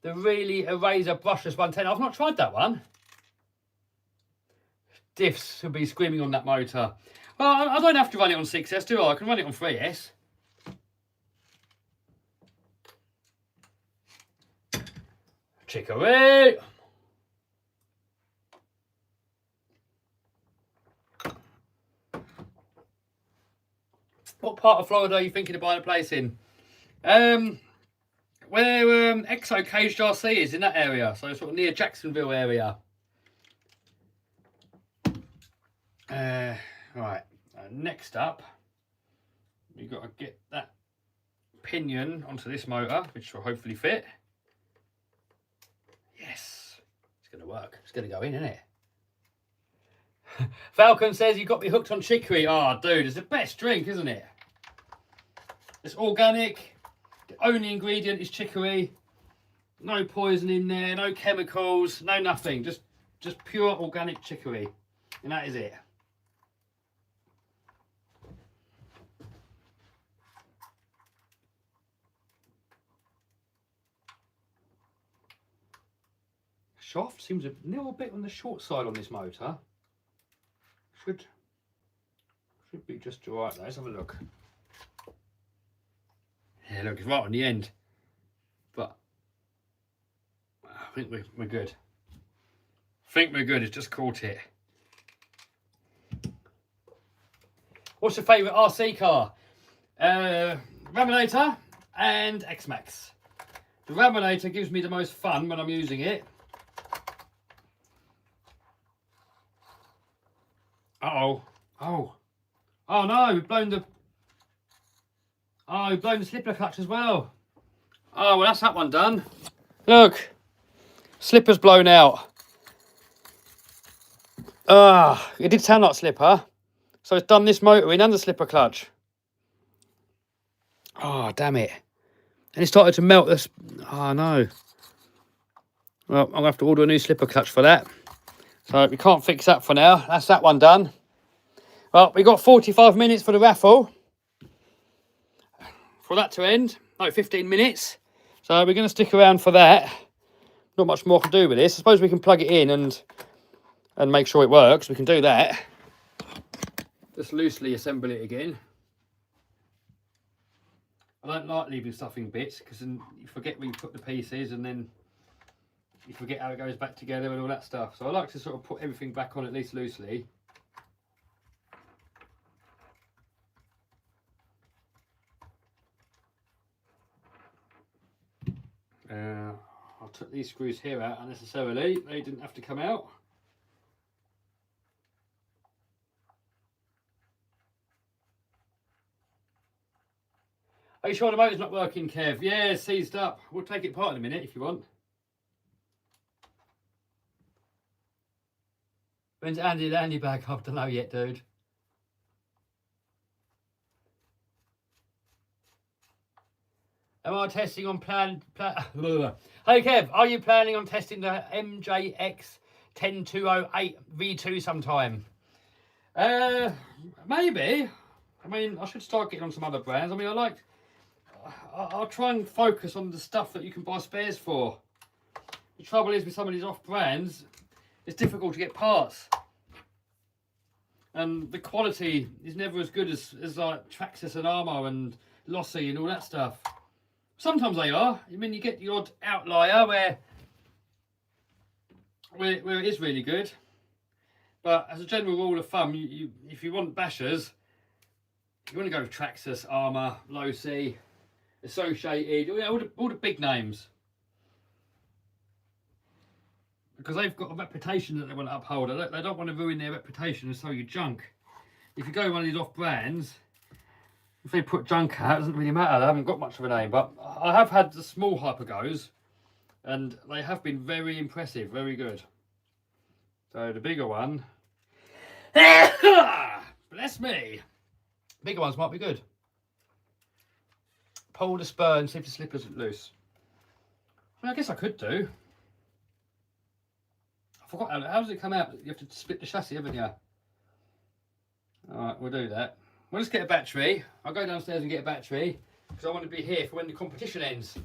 the really Eraser brushless 110. I've not tried that one. Diffs will be screaming on that motor. Well, I don't have to run it on 6S, do I? I can run it on 3S. Chicory! What part of Florida are you thinking of buying a place in? Where Exo Caged RC is, in that area, so sort of near Jacksonville area. Right, next up, you've got to get that pinion onto this motor, which will hopefully fit. Yes, it's going to work. It's going to go in, isn't it? Falcon says you've got to be hooked on chicory. Oh, dude, it's the best drink, isn't it? It's organic. The only ingredient is chicory. No poison in there, no chemicals, no nothing. Just pure organic chicory. And that is it. Shaft seems a little bit on the short side on this motor. Should be just all right though. Let's have a look. Yeah, look, it's right on the end. But I think we're good. I think we're good. It's just caught it. What's your favourite RC car? Raminator and X-Max. The Raminator gives me the most fun when I'm using it. Uh-oh. Oh no, we've blown the... Oh, we've blown the slipper clutch as well. Oh, well, that's that one done. Look. Slipper's blown out. It did sound like slipper. So it's done this motor in and the slipper clutch. Oh, damn it. And it started to melt this. Oh, no. Well, I'm going to have to order a new slipper clutch for that. So we can't fix that for now. That's that one done. Well, we got 45 minutes for the raffle. For that to end. No, 15 minutes. So we're going to stick around for that. not much more to do with this. I suppose we can plug it in and make sure it works. We can do that. Just loosely assemble it again. I don't like leaving stuff in bits because then you forget where you put the pieces and then you forget how it goes back together and all that stuff. So I like to sort of put everything back on at least loosely. I took these screws here out unnecessarily. They didn't have to come out. Are you sure the motor's not working, Kev? Yeah, it's seized up. We'll take it apart in a minute if you want. When's Andy the Andy back? I don't know yet, dude. Am I testing on Hey Kev, are you planning on testing the MJX 10208 V2 sometime? Maybe. I mean, I should start getting on some other brands. I mean, I'll try and focus on the stuff that you can buy spares for. The trouble is with some of these off brands, it's difficult to get parts. And the quality is never as good as like Traxxas and Armour and Lossy and all that stuff. Sometimes they are. I mean, you get the odd outlier where it is really good. But as a general rule of thumb, if you want bashers, you want to go with Traxxas, Armour, Lossy, Associated, all the big names. Because they've got a reputation that they want to uphold. They don't want to ruin their reputation and sell you junk. If you go one of these off brands, if they put junk out, it doesn't really matter. They haven't got much of a name. But I have had the small Hypergos, and they have been very impressive, very good. So the bigger one, bless me, bigger ones might be good. Pull the spur and see if the slipper's loose. Well, I guess I could do. I forgot, how does it come out? You have to split the chassis, haven't you? Alright, we'll do that. We'll just get a battery. I'll go downstairs and get a battery because I want to be here for when the competition ends.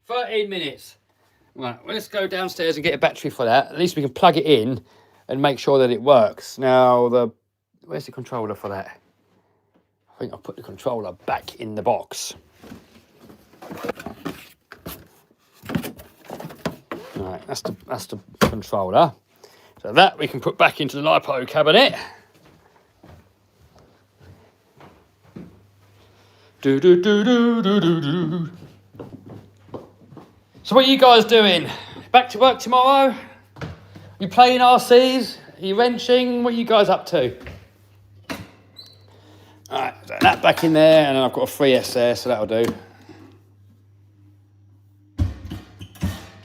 13 minutes. Right, well, let's go downstairs and get a battery for that. At least we can plug it in and make sure that it works. Now, where's the controller for that? I think I'll put the controller back in the box. Right, that's the controller. So that we can put back into the LiPo cabinet. Do do do do do do do. So what are you guys doing? Back to work tomorrow? You playing RCs? Are you wrenching? What are you guys up to? Alright, so that back in there, and then I've got a 3S there, so that'll do.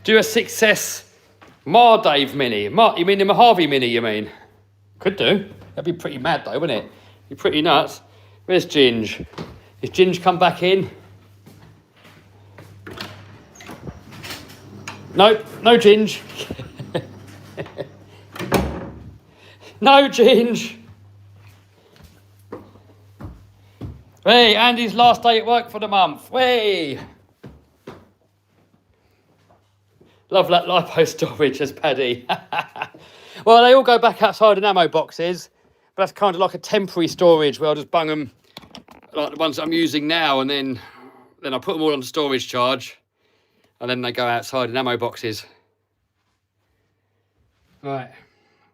Do a 6S Dave Mini. You mean the Mojave Mini, you mean? Could do. That'd be pretty mad though, wouldn't it? Be pretty nuts. Where's Ginge? Is Ginge come back in? No, no Ginge. No Ginge. Hey, Andy's last day at work for the month. Hey. Love that LiPo storage as Paddy. Well, they all go back outside in ammo boxes, but that's kind of like a temporary storage where I'll just bung them like the ones that I'm using now, and then I put them all on the storage charge, and then they go outside in ammo boxes. Right.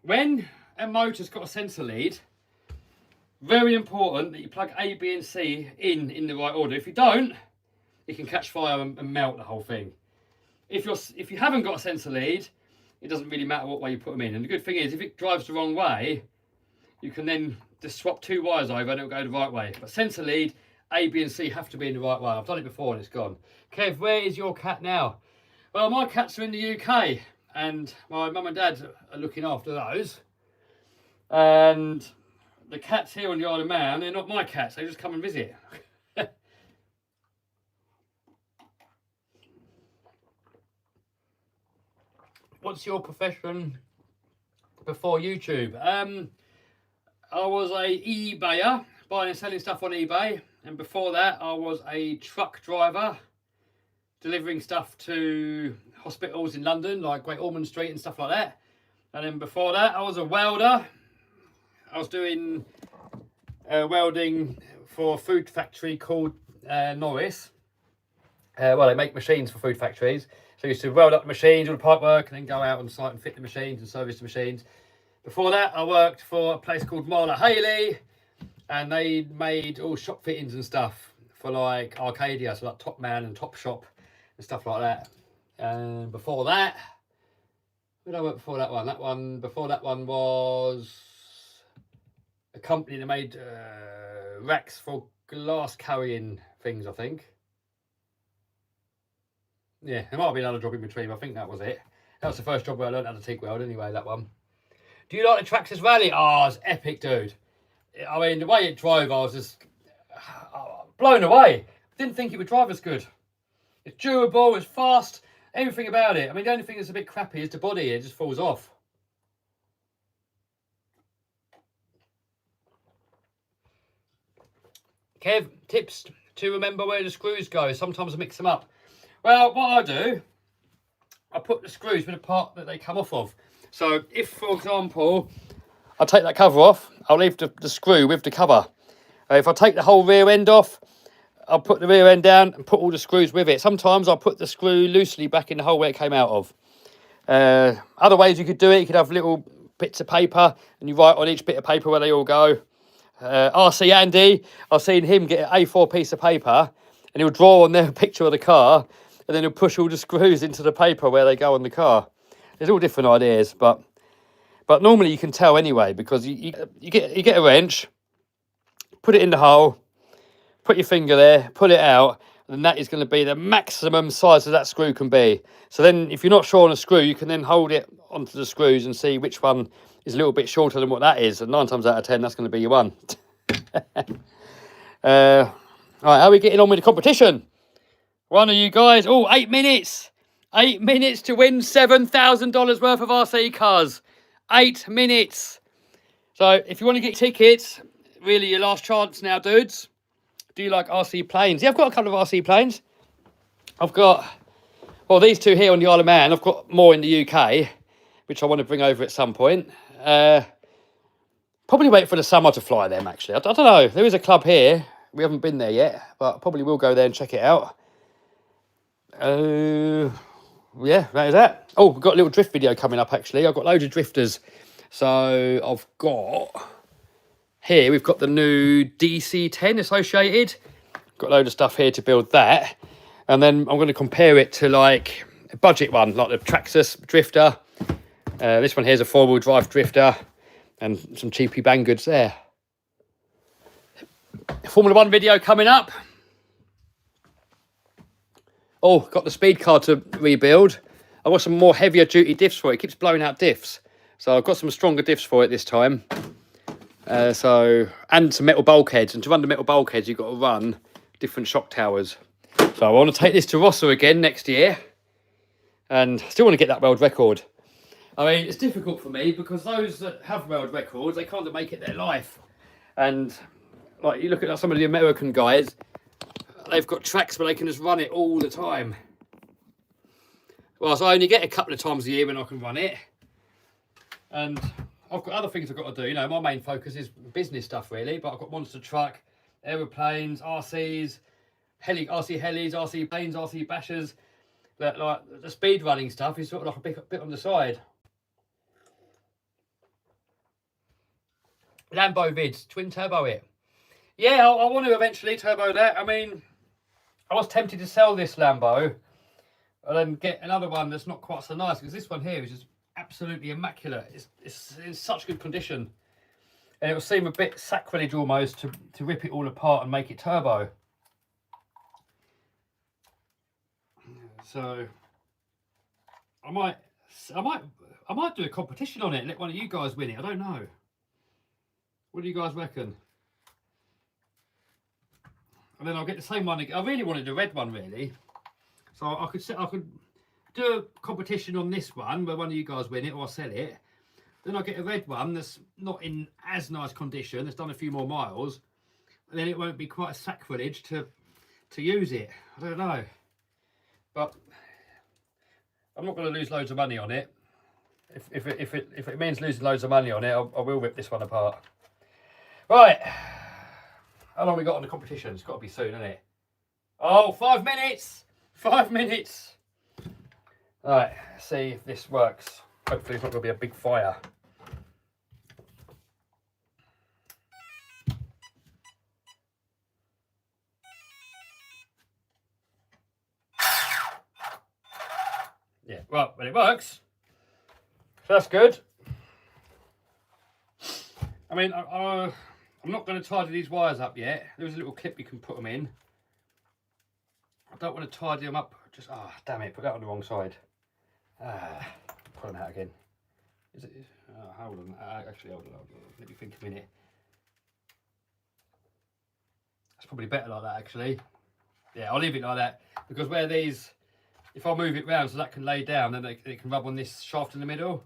When a motor's got a sensor lead, very important that you plug A, B and C in the right order. If you don't, it can catch fire and melt the whole thing. If you haven't got a sensor lead, it doesn't really matter what way you put them in. And the good thing is, if it drives the wrong way, you can then just swap two wires over and it'll go the right way. But sensor lead, A, B and C have to be in the right way. I've done it before and it's gone. Kev, where is your cat now? Well, my cats are in the UK and my mum and dad are looking after those. And the cats here on the Isle of Man, they're not my cats, they just come and visit. What's your profession before YouTube? I was a eBayer, buying and selling stuff on eBay. And before that, I was a truck driver, delivering stuff to hospitals in London, like Great Ormond Street and stuff like that. And then before that, I was a welder. I was doing welding for a food factory called Norris. Well, they make machines for food factories. So I used to weld up the machines, all the pipe work, and then go out on site and fit the machines and service the machines. Before that, I worked for a place called Marla Haley, and they made all shop fittings and stuff for like Arcadia, so like Top Man and Top Shop and stuff like that. And before that, where did I work before that one? Before that one was a company that made racks for glass carrying things, I think. Yeah, there might have been another job in between, but I think that was it. That was the first job where I learned how to TIG weld anyway, that one. Do you like the Traxxas Rally? Oh, it's epic, dude. I mean, the way it drove, I was just blown away. Didn't think it would drive as good. It's durable, it's fast, everything about it. I mean, the only thing that's a bit crappy is the body. It just falls off. Kev, tips to remember where the screws go. Sometimes I mix them up. Well, what I do, I put the screws with the part that they come off of. So if, for example, I take that cover off, I'll leave the screw with the cover. If I take the whole rear end off, I'll put the rear end down and put all the screws with it. Sometimes I'll put the screw loosely back in the hole where it came out of. Other ways you could do it, you could have little bits of paper and you write on each bit of paper where they all go. RC Andy, I've seen him get an A4 piece of paper and he'll draw on there a picture of the car and then he'll push all the screws into the paper where they go on the car. There's all different ideas, but normally you can tell anyway, because you get a wrench, put it in the hole, put your finger there, pull it out, and that is going to be the maximum size that that screw can be. So then if you're not sure on a screw, you can then hold it onto the screws and see which one is a little bit shorter than what that is. And 9 times out of 10, that's going to be your one. All right, how are we getting on with the competition? One of you guys, 8 minutes. 8 minutes to win $7,000 worth of RC cars. 8 minutes. So if you want to get tickets, really your last chance now, dudes. Do you like RC planes? Yeah, I've got a couple of RC planes. I've got, well, these two here on the Isle of Man. I've got more in the UK, which I want to bring over at some point. Probably wait for the summer to fly them, actually. I don't know. There is a club here. We haven't been there yet, but probably will go there and check it out. Yeah, that is that. Oh, we've got a little drift video coming up, actually. I've got loads of drifters. So I've got... Here, we've got the new DC-10 associated. Got a load of stuff here to build that. And then I'm going to compare it to, like, a budget one, like the Traxxas drifter. This one here is a 4-wheel drive drifter. And some cheapy bang goods there. Formula 1 video coming up. Oh, got the speed car to rebuild. I've got some more heavier duty diffs for it. It keeps blowing out diffs. So I've got some stronger diffs for it this time. And some metal bulkheads. And to run the metal bulkheads, you've got to run different shock towers. So I want to take this to Rossa again next year. And still want to get that world record. I mean, it's difficult for me because those that have world records, they kind of make it their life. And like you look at some of the American guys, they've got tracks where they can just run it all the time. Well, so I only get a couple of times a year when I can run it. And I've got other things I've got to do. You know, my main focus is business stuff, really. But I've got monster truck, aeroplanes, RCs, RC helis, RC planes, RC bashers. That, like, the speed running stuff is sort of like a bit on the side. Lambo vids, twin turbo it. Yeah, I want to eventually turbo that. I mean, I was tempted to sell this Lambo and then get another one that's not quite so nice, because this one here is just absolutely immaculate. It's in such good condition. And it will seem a bit sacrilege almost to rip it all apart and make it turbo. So I might do a competition on it and let one of you guys win it. I don't know. What do you guys reckon? And then I'll get the same one. I really wanted the red one, really. So I could do a competition on this one where one of you guys win it or I'll sell it. Then I'll get a red one that's not in as nice condition, that's done a few more miles. And then it won't be quite a sacrilege to use it. I don't know. But I'm not going to lose loads of money on it. If it means losing loads of money on it, I will rip this one apart. Right. How long we got on the competition? It's got to be soon, isn't it? Oh, 5 minutes. 5 minutes. All right. See if this works. Hopefully it's not going to be a big fire. Yeah, well, but it works. So that's good. I mean, I'm not going to tidy these wires up yet. There's a little clip you can put them in. I don't want to tidy them up. Just, damn it, put that on the wrong side. Put them out again. Is it? Hold on. Actually, hold on. Let me think a minute. That's probably better like that, actually. Yeah, I'll leave it like that. Because where these, if I move it round so that can lay down, then it can rub on this shaft in the middle.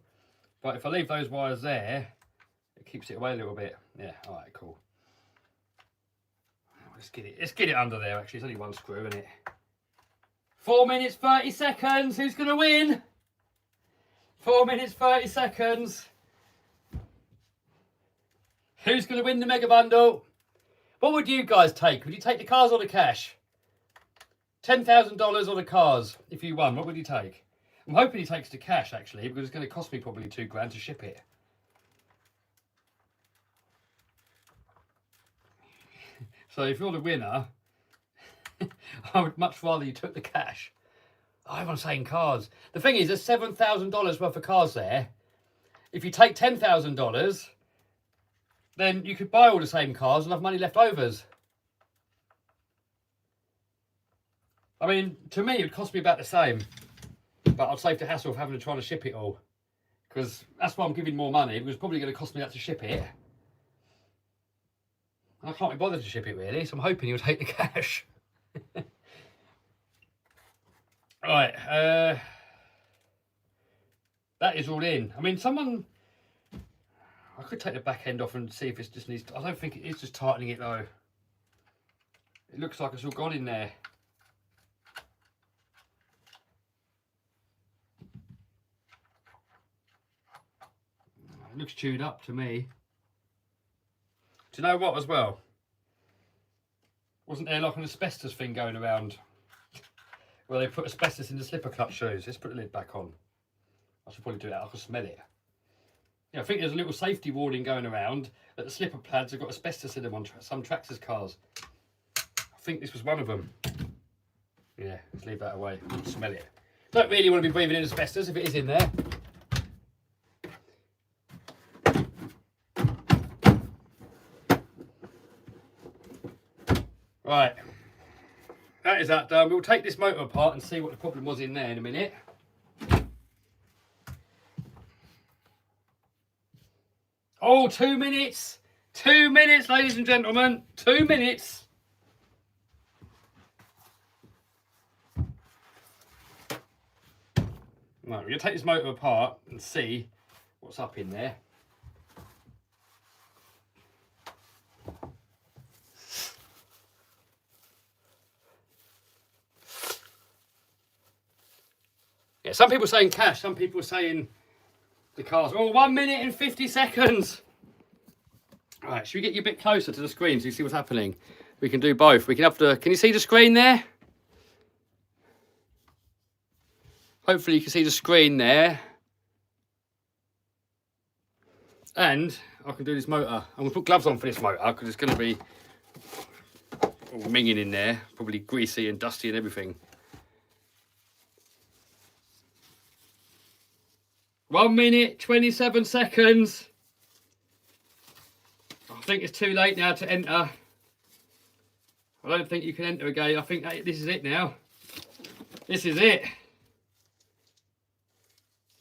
But if I leave those wires there, it keeps it away a little bit. Yeah, all right, cool. Let's get it under there, actually. It's only one screw, isn't it? 4 minutes, 30 seconds. Who's going to win? 4 minutes, 30 seconds. Who's going to win the mega bundle? What would you guys take? Would you take the cars or the cash? $10,000 or the cars if you won. What would you take? I'm hoping he takes the cash, actually, because it's going to cost me probably £2 to ship it. So if you're the winner, I would much rather you took the cash. I'm saying cars. The thing is, there's $7,000 worth of cars there. If you take $10,000, then you could buy all the same cars and have money left overs. I mean, to me, it would cost me about the same. But I'd save the hassle of having to try to ship it all. Because that's why I'm giving more money, because it's probably going to cost me that to ship it. And I can't be bothered to ship it, really, so I'm hoping you'll take the cash. Right, that is all in. I mean, I could take the back end off and see if it just needs, I don't think it is just tightening it though. It looks like it's all gone in there. It looks chewed up to me. Do you know what as well? Wasn't there like an asbestos thing going around? Where they put asbestos in the slipper clutch shoes. Let's put the lid back on. I should probably do that. I can smell it. Yeah, I think there's a little safety warning going around that the slipper pads have got asbestos in them on some tractors' cars. I think this was one of them. Yeah, let's leave that away. Smell it. Don't really want to be breathing in asbestos if it is in there. Right. That is that done. We'll take this motor apart and see what the problem was in there in a minute. Oh, 2 minutes. 2 minutes, ladies and gentlemen. 2 minutes. Right, we're going to take this motor apart and see what's up in there. Yeah, some people are saying cash, some people are saying the cars. Oh, 1 minute and 50 seconds. All right, should we get you a bit closer to the screen so you see what's happening? We can do both. We can have the, can you see the screen there? Hopefully you can see the screen there. And I can do this motor. I'm going to put gloves on for this motor because it's going to be all minging in there. Probably greasy and dusty and everything. 1 minute, 27 seconds. I think it's too late now to enter. I don't think you can enter again. I think this is it now. This is it.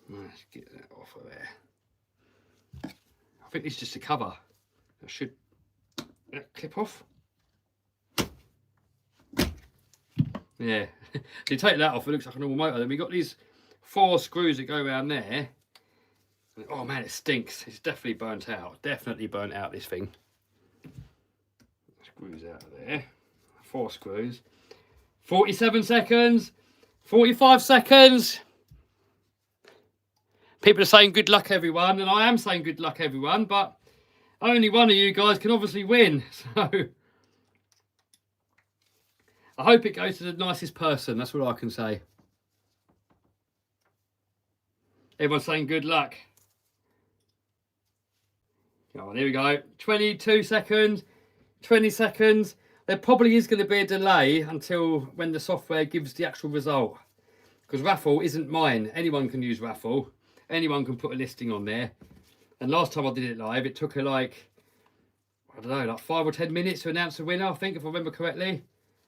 Let's get that off of there. I think this is just a cover. That should clip off. Yeah. So you take that off, it looks like a normal motor. Then we've got these 4 screws that go around there. Oh man, it stinks. It's definitely burnt out. Definitely burnt out, this thing. Screws out of there. 4 screws. 47 seconds. 45 seconds. People are saying good luck, everyone, and I am saying good luck, everyone, but only one of you guys can obviously win. So I hope it goes to the nicest person. That's what I can say. Everyone's saying good luck. Oh, there we go. 22 seconds, 20 seconds. There probably is going to be a delay until when the software gives the actual result. Because Raffle isn't mine. Anyone can use Raffle. Anyone can put a listing on there. And last time I did it live, it took her like, I don't know, like 5 or 10 minutes to announce the winner, I think, if I remember correctly.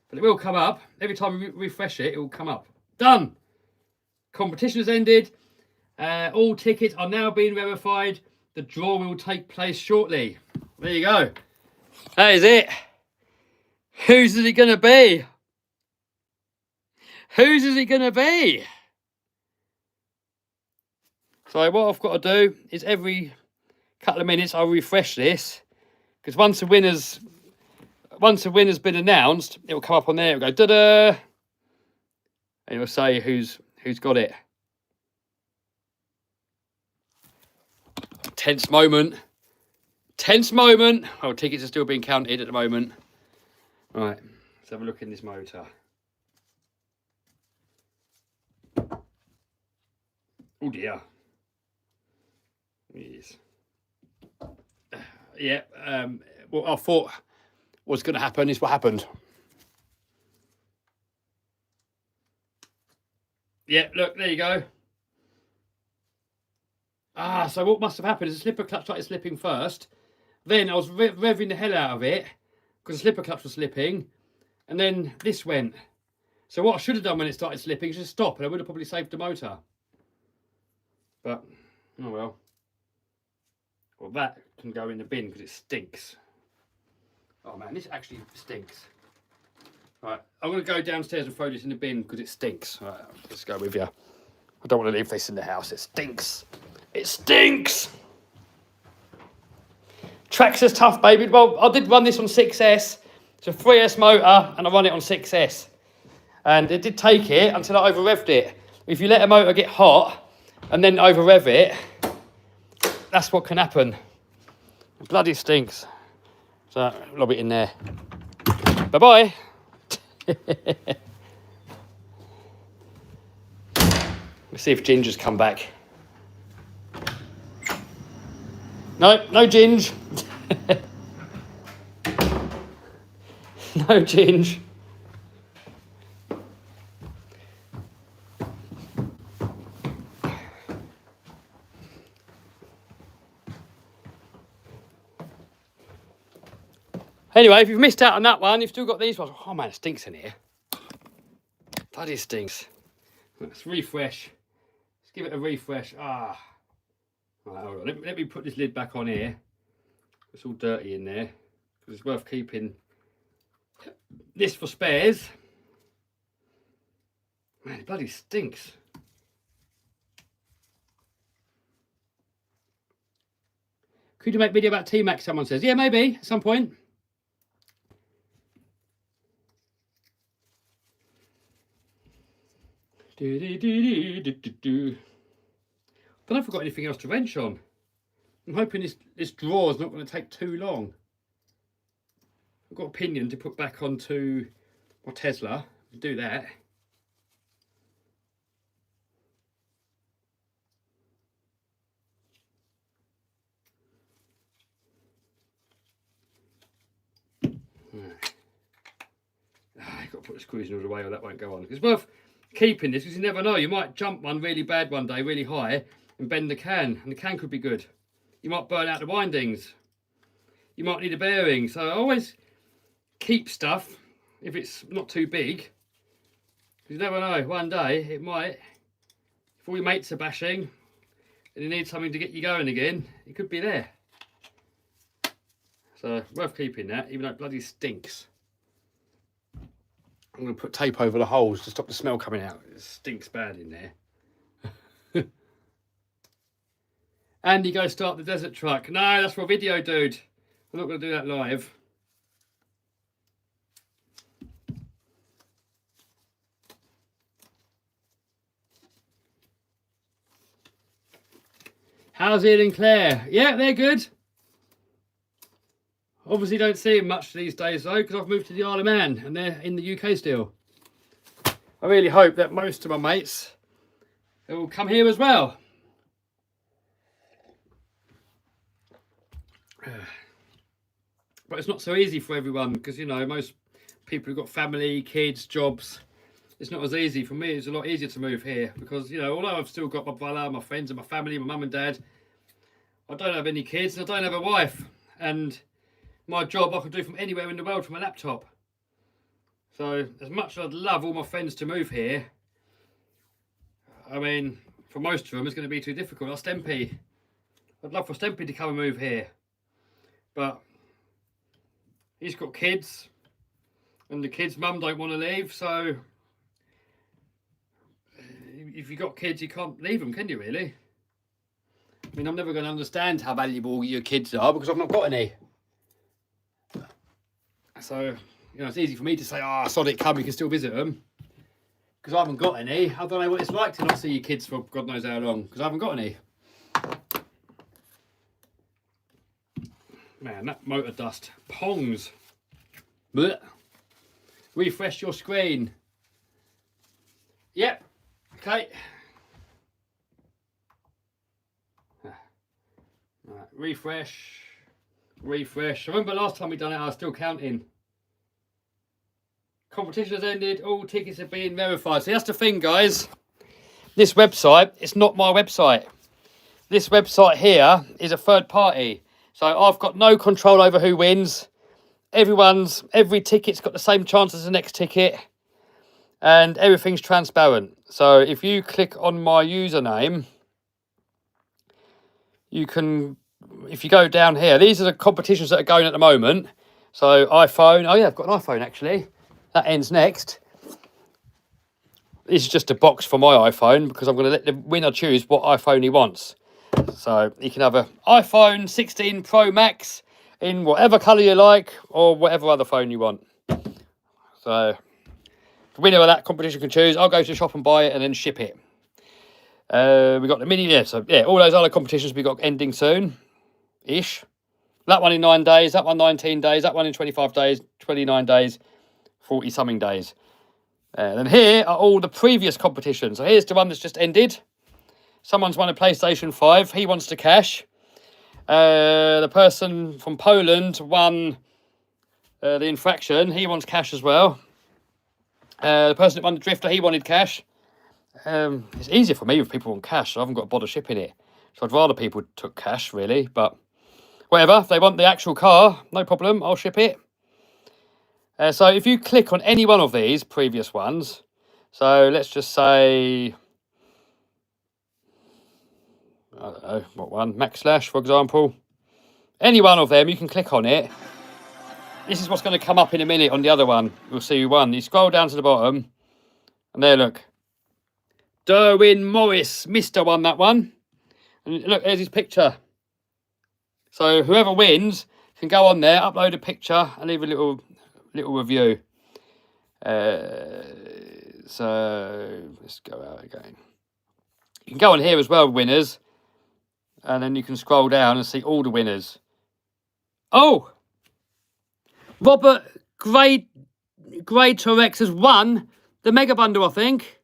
But it will come up. Every time we refresh it, it will come up. Done! Competition has ended. All tickets are now being verified. The draw will take place shortly. There you go. That is it. Whose is it going to be? Whose is it going to be? So what I've got to do is every couple of minutes I'll refresh this, because once the winner's been announced, it will come up on there. It'll go da-da, and it'll say who's got it. Tense moment. Tense moment. Oh, tickets are still being counted at the moment. Right, let's have a look in this motor. Oh dear. Yes. Yeah, what I thought was going to happen is what happened. Yeah, look, there you go. Ah, so what must have happened is the slipper clutch started slipping first. Then I was revving the hell out of it because the slipper clutch was slipping. And then this went. So what I should have done when it started slipping is just stop, and I would have probably saved the motor. But, oh well. Well, that can go in the bin because it stinks. Oh man, this actually stinks. Right, I'm going to go downstairs and throw this in the bin because it stinks. Right, let's go with you. I don't want to leave this in the house. It stinks. It stinks! Traxxas tough, baby. Well, I did run this on 6S. It's a 3S motor, and I run it on 6S. And it did take it until I over-revved it. If you let a motor get hot and then over-rev it, that's what can happen. It bloody stinks. So, lob it in there. Bye-bye. Let's see if Ginger's come back. No, no Ginge. No Ginge. Anyway, if you've missed out on that one, you've still got these ones. Oh man, it stinks in here. Bloody stinks. Let's refresh. Let's give it a refresh. Ah. Right, hold on. Let me put this lid back on here. It's all dirty in there. Because it's worth keeping this for spares. Man, it bloody stinks. Could you make a video about T-Max, someone says? Yeah, maybe, at some point. I don't know if I've got anything else to wrench on. I'm hoping this drawer is not going to take too long. I've got a pinion to put back onto my Tesla. I'll do that. You've got to put the screws in all the way or that won't go on. It's worth keeping this because you never know. You might jump one really bad one day, really high, and bend the can, and the can could be good. You might burn out the windings. You might need a bearing. So I always keep stuff if it's not too big. You never know. One day it might, if all your mates are bashing and you need something to get you going again, it could be there. So worth keeping that, even though it bloody stinks. I'm going to put tape over the holes to stop the smell coming out. It stinks bad in there. Andy, go start the desert truck. No, that's for a video, dude. I'm not going to do that live. How's Ian and Claire? Yeah, they're good. Obviously don't see them much these days though, because I've moved to the Isle of Man and they're in the UK still. I really hope that most of my mates will come here as well. But it's not so easy for everyone because, you know, most people who've got family, kids, jobs, it's not as easy. For me, it's a lot easier to move here because, you know, although I've still got my brother, my friends and my family, my mum and dad, I don't have any kids and I don't have a wife. And my job I can do from anywhere in the world from a laptop. So as much as I'd love all my friends to move here, I mean, for most of them it's going to be too difficult. Stempy, I'd love for Stempy to come and move here. But he's got kids and the kids' mum don't want to leave, so if you've got kids you can't leave them, can you really? I mean, I'm never going to understand how valuable your kids are because I've not got any. So, you know, it's easy for me to say, oh, sod it, come, you can still visit them. Because I haven't got any. I don't know what it's like to not see your kids for God knows how long, because I haven't got any. Man, that motor dust. Pongs. Blech. Refresh your screen. Yep. Okay. Right. Refresh. Refresh. I remember last time we done it, I was still counting. Competition has ended. All tickets have been verified. So that's the thing, guys. This website, it's not my website. This website here is a third party. So I've got no control over who wins. Every ticket's got the same chance as the next ticket. And everything's transparent. So if you click on my username, you can, if you go down here, these are the competitions that are going at the moment. So iPhone, oh yeah, I've got an iPhone actually. That ends next. This is just a box for my iPhone because I'm going to let the winner choose what iPhone he wants. So you can have an iPhone 16 Pro Max in whatever colour you like or whatever other phone you want. So the winner of that competition can choose. I'll go to the shop and buy it and then ship it. We got the mini, yeah, so yeah, all those other competitions we got ending soon-ish. That one in 9 days, that one 19 days, that one in 25 days, 29 days, 40-something days. And then here are all the previous competitions. So here's the one that's just ended. Someone's won a PlayStation 5. He wants to cash. The person from Poland won the infraction. He wants cash as well. The person that won the drifter, he wanted cash. It's easier for me if people want cash. So I haven't got to bother shipping it. So I'd rather people took cash, really. But whatever. If they want the actual car, no problem. I'll ship it. So if you click on any one of these previous ones, so let's just say, I don't know, what one? Max Slash, for example. Any one of them, you can click on it. This is what's going to come up in a minute on the other one. We'll see who won. You scroll down to the bottom, and there, look. Derwin Morris, Mr. won that one. And look, there's his picture. So whoever wins can go on there, upload a picture, and leave a little review. So let's go out again. You can go on here as well, winners, and then you can scroll down and see all the winners. Oh, Robert Grade Torex has won the mega bundle, I think.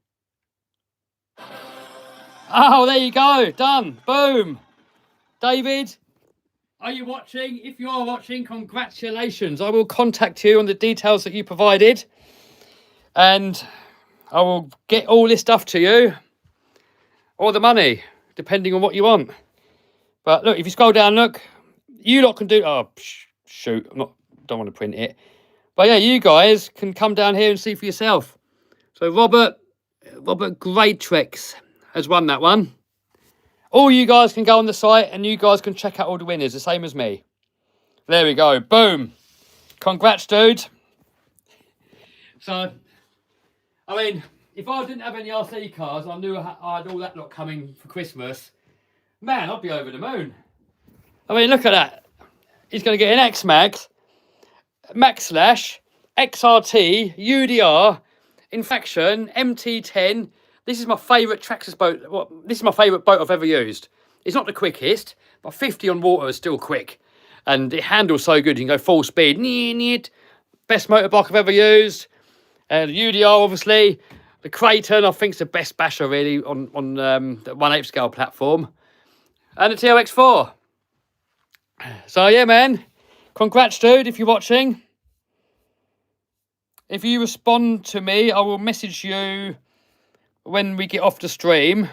Oh, there you go, done, boom. David, are you watching? If you are watching, congratulations. I will contact you on the details that you provided. And I will get all this stuff to you. Or the money, depending on what you want. But look, if you scroll down, look. You lot can do... Oh, shoot. Don't want to print it. But yeah, you guys can come down here and see for yourself. So Robert Greatrex has won that one. All you guys can go on the site and you guys can check out all the winners, the same as me. There we go. Boom. Congrats, dude. So, I mean, if I didn't have any RC cars, I knew I had all that lot coming for Christmas, man, I'd be over the moon. I mean, look at that. He's going to get an X-Max, Max Slash, XRT, UDR, Infraction, MT10. This is my favourite Traxxas boat. This is my favourite boat I've ever used. It's not the quickest, but 50 on water is still quick. And it handles so good. You can go full speed. Best motorbike I've ever used. The UDR, obviously. The Creighton, I think, is the best basher, really, on the 1/8 scale platform. And the TRX4. So, yeah, man. Congrats, dude, if you're watching. If you respond to me, I will message you when we get off the stream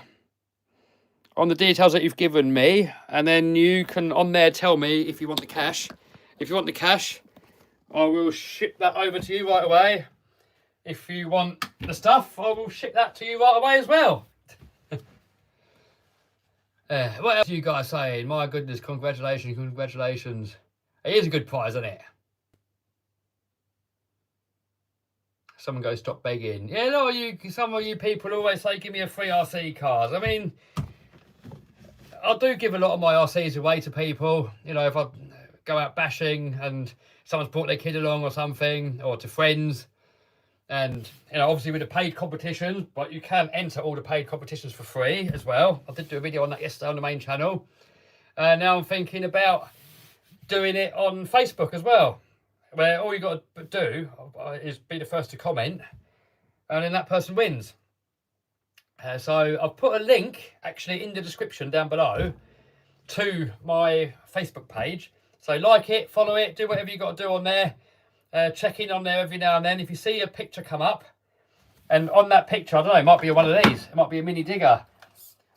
on the details that you've given me, and then you can on there tell me if you want the cash. If you want the cash, I will ship that over to you right away. If you want the stuff, I will ship that to you right away as well. What else are you guys saying? My goodness, congratulations, congratulations. It is a good prize, isn't it? Someone goes, stop begging. Yeah, no, some of you people always say, give me a free RC cars. I mean, I do give a lot of my RCs away to people. You know, if I go out bashing and someone's brought their kid along or something, or to friends. And, you know, obviously with the paid competitions, but you can enter all the paid competitions for free as well. I did do a video on that yesterday on the main channel. Now I'm thinking about doing it on Facebook as well, where all you got to do is be the first to comment, and then that person wins. So I've put a link actually in the description down below to my Facebook page. So like it, follow it, do whatever you got to do on there. Check in on there every now and then. If you see a picture come up, and on that picture, I don't know, it might be one of these. It might be a mini digger.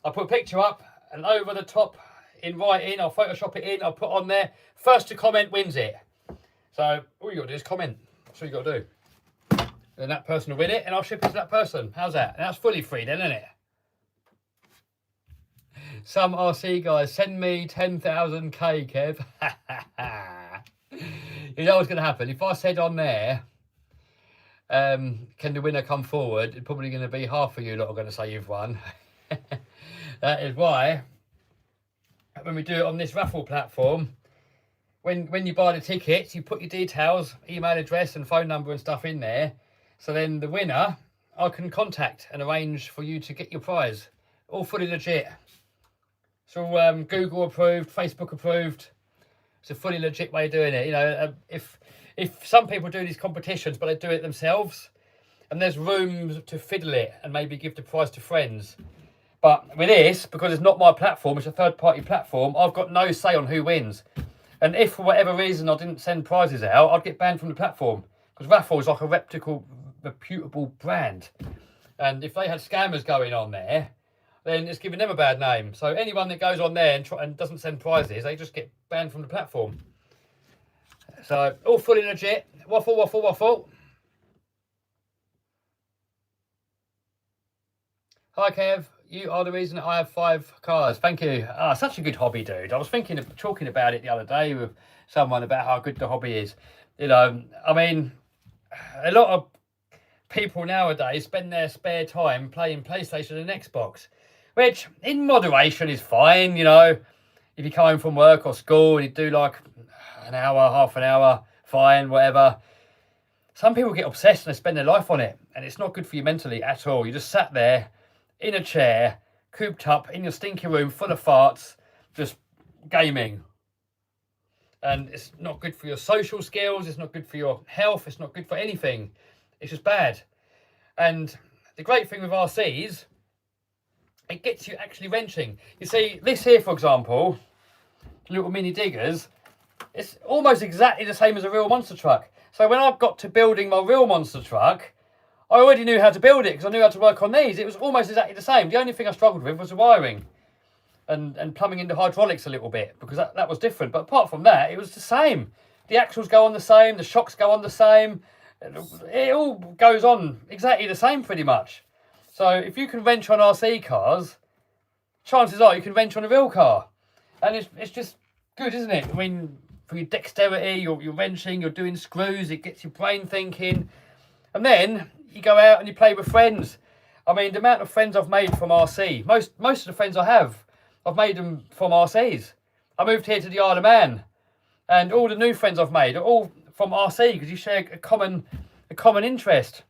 I'll put a picture up, and over the top, in writing, I'll Photoshop it in, I'll put on there, first to comment wins it. So all you got to do is comment. That's all you got to do. And that person will win it, and I'll ship it to that person. How's that? And that's fully free then, isn't it? Some RC guys, send me 10,000k, Kev. You know what's going to happen? If I said on there, can the winner come forward, it's probably going to be half of you lot are going to say you've won. That is why, when we do it on this Raffle platform, when you buy the tickets, you put your details, email address and phone number and stuff in there. So then the winner, I can contact and arrange for you to get your prize. All fully legit. It's all Google approved, Facebook approved. It's a fully legit way of doing it. You know, if some people do these competitions, but they do it themselves, and there's room to fiddle it and maybe give the prize to friends. But with this, because it's not my platform, it's a third-party platform, I've got no say on who wins. And if for whatever reason I didn't send prizes out, I'd get banned from the platform. Because Raffle is like a reputable brand. And if they had scammers going on there, then it's giving them a bad name. So anyone that goes on there and doesn't send prizes, they just get banned from the platform. So all fully legit. Waffle, waffle, waffle. Hi Kev, you are the reason I have 5 cars. Thank you. Such a good hobby, dude. I was thinking of talking about it the other day with someone about how good the hobby is. You know, I mean, a lot of people nowadays spend their spare time playing PlayStation and Xbox, which in moderation is fine. You know, if you come home from work or school and you do like an hour, half an hour, fine, whatever. Some people get obsessed and they spend their life on it, and it's not good for you mentally at all. You just sat there in a chair, cooped up in your stinky room full of farts, just gaming. And it's not good for your social skills, it's not good for your health, it's not good for anything. It's just bad. And the great thing with RCs, it gets you actually wrenching. You see, this here, for example, little mini diggers, it's almost exactly the same as a real monster truck. So when I got to building my real monster truck, I already knew how to build it because I knew how to work on these. It was almost exactly the same. The only thing I struggled with was the wiring and plumbing into hydraulics a little bit, because that was different. But apart from that, it was the same. The axles go on the same, the shocks go on the same. It all goes on exactly the same pretty much. So if you can wrench on RC cars, chances are you can wrench on a real car. And it's just good, isn't it? I mean, for your dexterity, you're wrenching, you're doing screws, it gets your brain thinking. And then you go out and you play with friends. I mean, the amount of friends I've made from RC, most of the friends I have, I've made them from RCs. I moved here to the Isle of Man, and all the new friends I've made are all from RC because you share a common interest.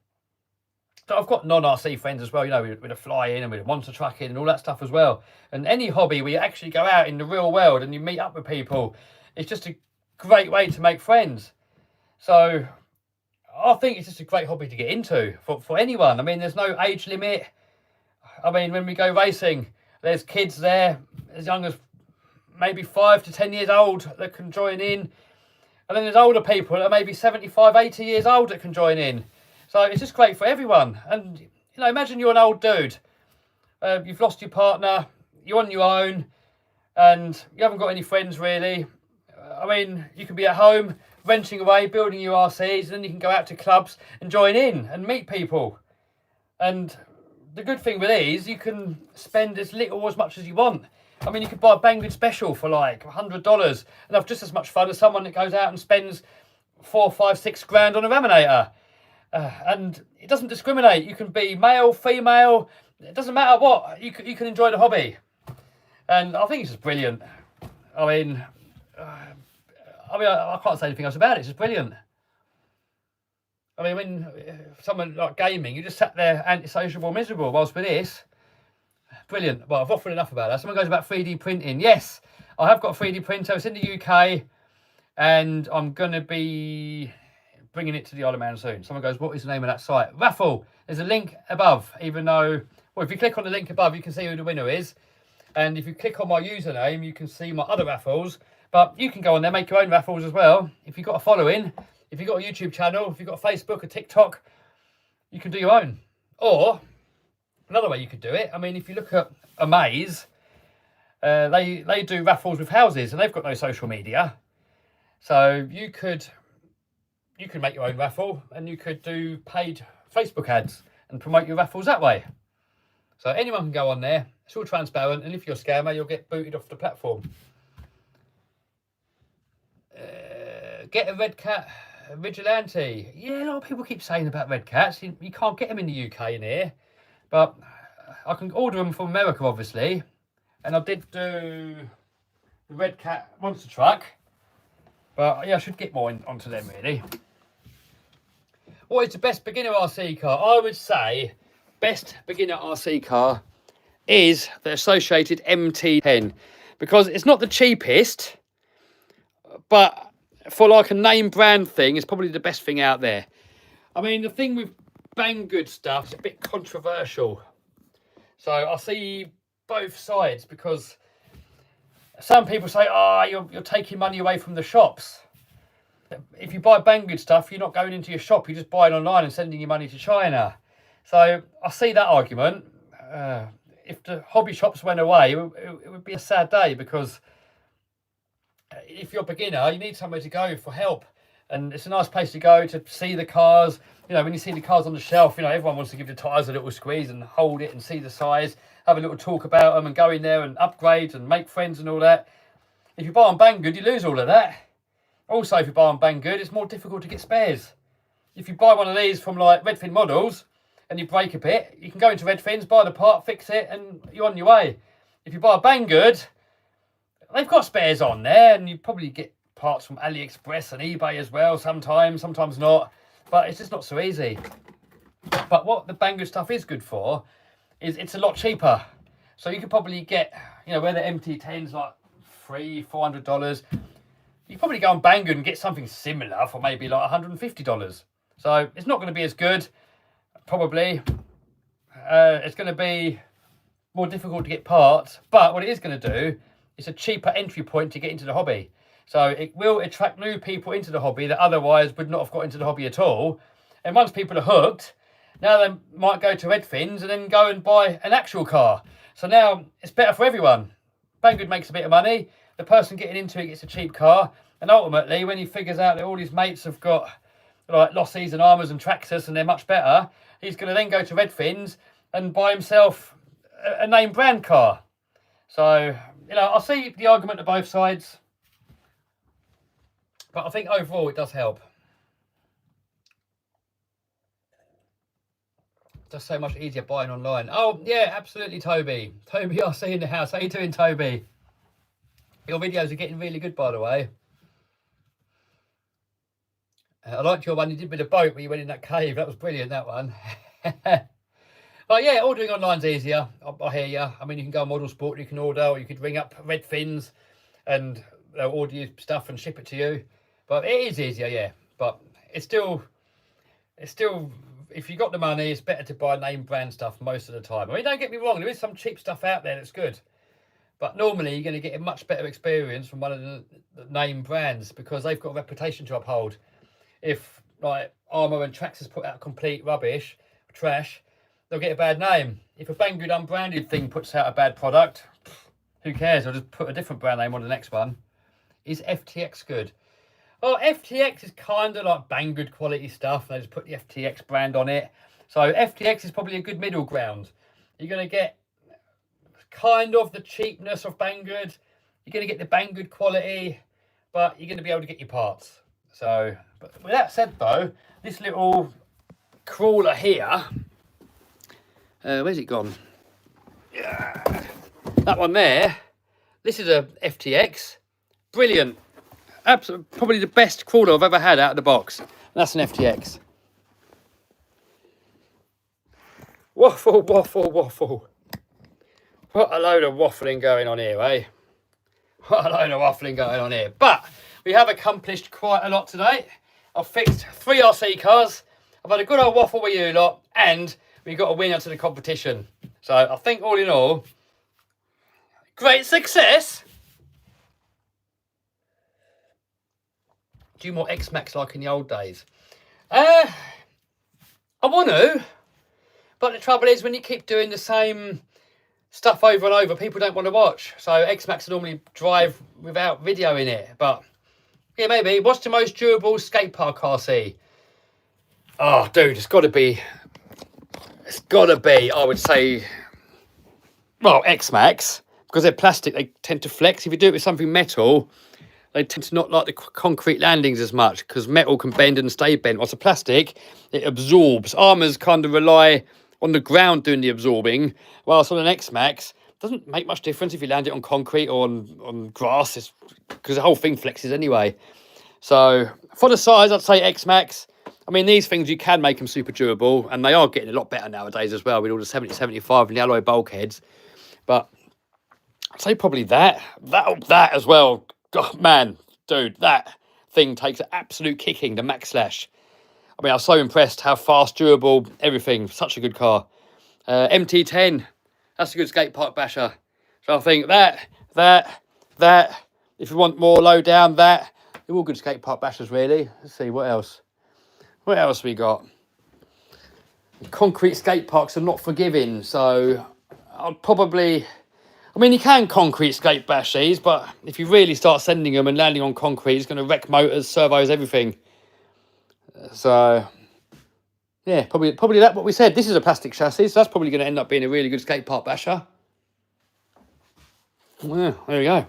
I've got non-RC friends as well, you know, with a fly-in and with a monster trucking and all that stuff as well. And any hobby where you actually go out in the real world and you meet up with people, it's just a great way to make friends. So I think it's just a great hobby to get into for anyone. I mean, there's no age limit. I mean, when we go racing, there's kids there as young as maybe 5 to 10 years old that can join in. And then there's older people that are maybe 75, 80 years old that can join in. So it's just great for everyone. And, you know, imagine you're an old dude. You've lost your partner, you're on your own, and you haven't got any friends really. I mean, you could be at home, renting away, building your RCs, and then you can go out to clubs and join in and meet people. And the good thing with these, you can spend as little or as much as you want. I mean, you could buy a Banggood Special for like $100 and have just as much fun as someone that goes out and spends 4, 5, 6 grand on a Raminator. And it doesn't discriminate. You can be male, female, it doesn't matter what. You can enjoy the hobby. And I think it's just brilliant. I mean, I can't say anything else about it. It's just brilliant. I mean, when someone like gaming, you just sat there antisocial, miserable. Whilst with this, brilliant. Well, I've offered enough about that. Someone goes about 3D printing. Yes, I have got a 3D printer. It's in the UK, and I'm going to be bringing it to the Isle of Man soon. Someone goes, what is the name of that site? Raffle. There's a link above, even though, well, if you click on the link above, you can see who the winner is. And if you click on my username, you can see my other raffles. But you can go on there, make your own raffles as well. If you've got a following, if you've got a YouTube channel, if you've got a Facebook, a TikTok, you can do your own. Or another way you could do it, I mean, if you look at Amaze, they do raffles with houses, and they've got no social media. So you could make your own raffle, and you could do paid Facebook ads and promote your raffles that way. So anyone can go on there. It's all transparent, and if you're a scammer, you'll get booted off the platform. Get a red cat vigilante. Yeah, a lot of people keep saying about red cats. You can't get them in the UK in here, but I can order them from America, obviously. And I did do the red cat monster truck, but yeah, I should get more onto them really. What is the best beginner RC car? I would say best beginner RC car is the Associated MT10, because it's not the cheapest, but for like a name brand thing, it's probably the best thing out there. I mean, the thing with Banggood stuff is a bit controversial. So I see both sides, because some people say, oh, you're taking money away from the shops. If you buy Banggood stuff, you're not going into your shop, you're just buying online and sending your money to China. So I see that argument. If the hobby shops went away, it would be a sad day, because if you're a beginner, you need somewhere to go for help. And it's a nice place to go to see the cars. You know, when you see the cars on the shelf, you know, everyone wants to give the tyres a little squeeze and hold it and see the size, have a little talk about them and go in there and upgrade and make friends and all that. If you buy on Banggood, you lose all of that. Also, if you buy on Banggood, it's more difficult to get spares. If you buy one of these from like Redfin Models and you break a bit, you can go into Redfin's, buy the part, fix it, and you're on your way. If you buy a Banggood, they've got spares on there, and you probably get parts from AliExpress and eBay as well, sometimes not, but it's just not so easy. But what the Banggood stuff is good for is it's a lot cheaper. So you could probably get, you know, where the MT10's like $300-400, you probably go on Banggood and get something similar for maybe like $150. So it's not going to be as good, probably. It's going to be more difficult to get parts, but what it is going to do, it's a cheaper entry point to get into the hobby. So it will attract new people into the hobby that otherwise would not have got into the hobby at all. And once people are hooked, now they might go to Redfins and then go and buy an actual car. So now it's better for everyone. Banggood makes a bit of money. The person getting into it gets a cheap car. And ultimately, when he figures out that all his mates have got like Lossies and Armours and Traxxas and they're much better, he's going to then go to Redfins and buy himself a name brand car. So, you know, I see the argument of both sides, but I think overall it does help. Just so much easier buying online. Oh, yeah, absolutely, Toby. Toby RC in the house. How you doing, Toby? Your videos are getting really good, by the way. I liked your one you did with the boat where you went in that cave. That was brilliant, that one. But yeah, ordering online's easier. I hear you. I mean, you can go on Model Sport, you can order, or you could ring up Red Fins and they'll order you stuff and ship it to you. But it is easier, yeah. But it's still, if you got the money, it's better to buy name brand stuff most of the time. I mean, don't get me wrong, there is some cheap stuff out there that's good. But normally you're going to get a much better experience from one of the name brands because they've got a reputation to uphold. If like Armour and Traxxas put out complete rubbish, trash, they'll get a bad name. If a Banggood unbranded thing puts out a bad product, who cares? I'll just put a different brand name on the next one. Is FTX good? Well, FTX is kind of like Banggood quality stuff. They just put the FTX brand on it. So FTX is probably a good middle ground. You're going to get kind of the cheapness of Banggood. You're going to get the Banggood quality, but you're going to be able to get your parts. So, but with that said though, this little crawler here, where's it gone? Yeah, that one there. This is a FTX. Brilliant. Absolutely, probably the best crawler I've ever had out of the box. That's an FTX. Waffle, waffle, waffle. What a load of waffling going on here, eh? What a load of waffling going on here. But we have accomplished quite a lot today. I've fixed 3 RC cars. I've had a good old waffle with you lot. And we got a winner to the competition. So I think all in all, great success. Do more X-Max like in the old days. I want to. But the trouble is when you keep doing the same stuff over and over, people don't want to watch. So X-Max normally drive without video in it. But yeah, maybe. What's the most durable skate park RC? Oh, dude, it's got to be, I would say, well, X-Max. Because they're plastic, they tend to flex. If you do it with something metal, they tend to not like the concrete landings as much because metal can bend and stay bent. Whilst a plastic, it absorbs. Armours kind of rely on the ground doing the absorbing, whilst on an X-Max, doesn't make much difference if you land it on concrete or on grass, because the whole thing flexes anyway. So for the size, I'd say X-Max. I mean, these things, you can make them super durable, and they are getting a lot better nowadays as well with all the 70-75 and the alloy bulkheads. But I'd say probably that as well. God, man, dude, that thing takes an absolute kicking, the Max Slash. I mean, I was so impressed how fast, durable, everything. Such a good car. MT10, that's a good skate park basher. So I think that. If you want more low down, that. They're all good skate park bashers, really. Let's see, what else? What else we got? Concrete skate parks are not forgiving, so I'll probably... I mean, you can concrete skate bash these, but if you really start sending them and landing on concrete, it's going to wreck motors, servos, everything. So, yeah, probably that what we said. This is a plastic chassis, so that's probably going to end up being a really good skate park basher. Well, there we go.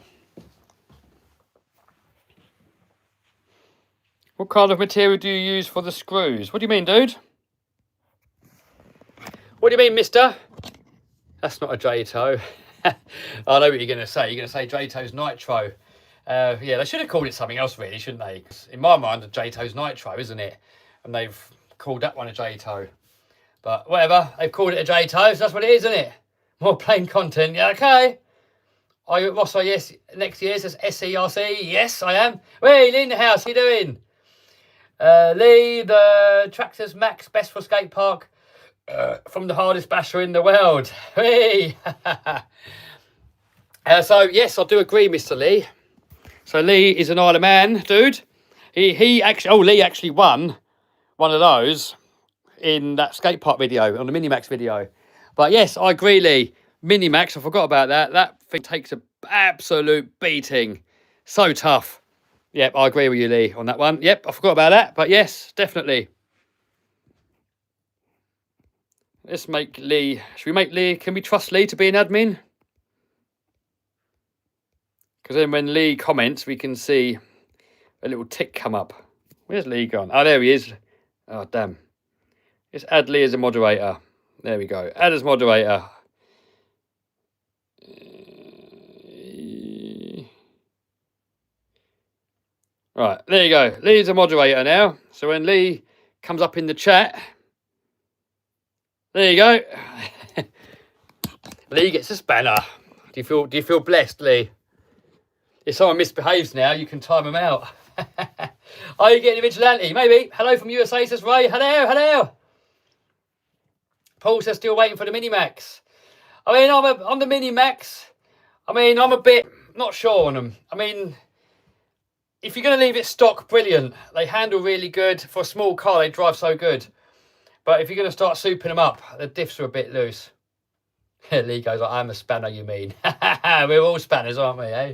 What kind of material do you use for the screws? What do you mean, dude? What do you mean, mister? That's not a J-toe. I know what you're going to say. You're going to say J-toe's nitro. Yeah, they should have called it something else, really, shouldn't they? 'Cause in my mind, a J-toe's nitro, isn't it? And they've called that one a J-toe. But whatever, they've called it a J-toe, so that's what it is, isn't it? More plain content. Yeah, okay. Are you at Rosso? Yes. Next year says SERC. Yes, I am. Hey, Lee in the house. How you doing? Lee, the Traxxas Max, best for skate park. From the hardest basher in the world. Hey! So, yes, I do agree, Mr. Lee. So, Lee is an Isle of Man dude. He actually, Lee actually won one of those in that skate park video, on the Minimax video. But, yes, I agree, Lee. Minimax, I forgot about that. That thing takes an absolute beating. So tough. Yep, I agree with you, Lee, on that one. Yep, I forgot about that. But, yes, definitely. Let's make Lee... Should we make Lee... Can we trust Lee to be an admin? Because then when Lee comments, we can see a little tick come up. Where's Lee gone? Oh, there he is. Oh, damn. Let's add Lee as a moderator. There we go. Add as moderator. Right, there you go. Lee's a moderator now. So when Lee comes up in the chat... There you go. Lee gets a spanner. Do you feel blessed, Lee? If someone misbehaves now, you can time them out. Are you getting a vigilante? Maybe. Hello from USA, says Ray. Hello, hello. Paul says still waiting for the Mini-Max. I mean, on the Mini-Max, I mean, I'm a bit not sure on them. I mean, if you're going to leave it stock, brilliant. They handle really good. For a small car, they drive so good. But if you're going to start souping them up, the diffs are a bit loose. Lee goes, I'm a spanner, you mean? We're all spanners, aren't we, eh?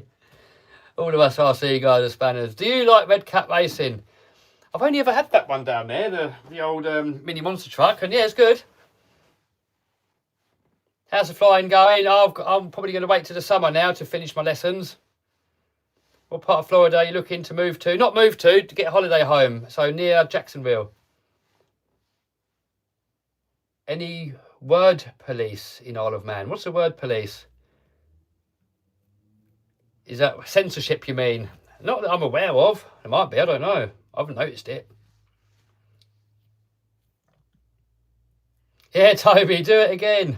All of us RC guys are spanners. Do you like Red Cat Racing? I've only ever had that one down there, the old mini monster truck, and yeah, it's good. How's the flying going? I'm probably going to wait till the summer now to finish my lessons. What part of Florida are you looking to move to? Not move to get a holiday home. So near Jacksonville. Any word police in Isle of Man? What's the word police? Is that censorship, you mean? Not that I'm aware of. It might be, I don't know. I haven't noticed it. Yeah, Toby, do it again.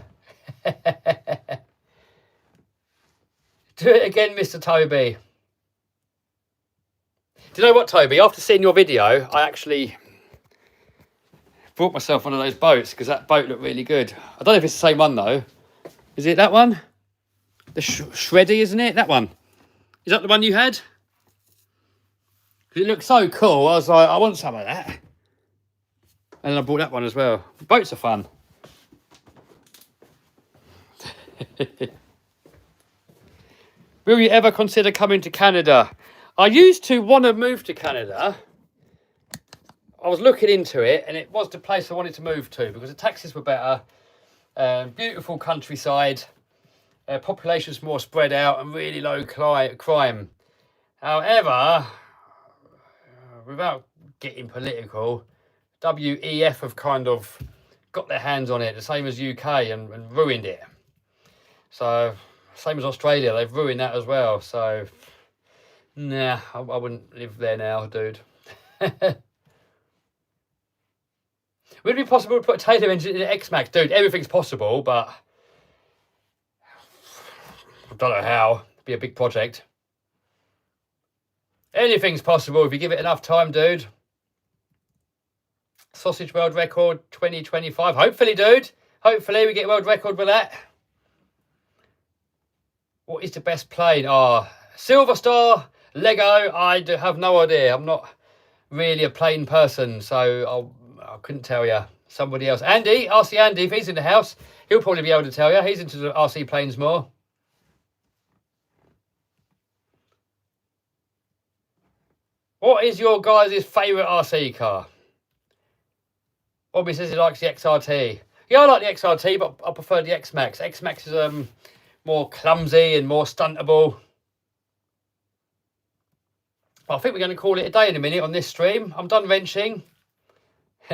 Do it again, Mr. Toby. Do you know what, Toby? After seeing your video, I actually bought myself one of those boats because that boat looked really good. I don't know if it's the same one, though. Is it that one? The Shreddy, isn't it? That one. Is that the one you had? It looked so cool. I was like, I want some of that. And then I bought that one as well. Boats are fun. Will you ever consider coming to Canada? I used to want to move to Canada. I was looking into it, and it was the place I wanted to move to because the taxes were better. Beautiful countryside. Population's more spread out and really low crime. However, without getting political, WEF have kind of got their hands on it, the same as UK, and ruined it. So, same as Australia, they've ruined that as well. So, nah, I wouldn't live there now, dude. Would it be possible to put a Taylor engine in an X-Max? Dude, everything's possible, but I don't know how. It'd be a big project. Anything's possible if you give it enough time, dude. Sausage world record 2025. Hopefully, dude. Hopefully we get a world record with that. What is the best plane? Silver Star, Lego. I have no idea. I'm not really a plane person, so I couldn't tell you. Somebody else. Andy, RC Andy, if he's in the house, he'll probably be able to tell you. He's into the RC planes more. What is your guys' favourite RC car? Bobby says he likes the XRT. Yeah, I like the XRT, but I prefer the X-Max. X-Max is more clumsy and more stuntable. I think we're going to call it a day in a minute on this stream. I'm done wrenching.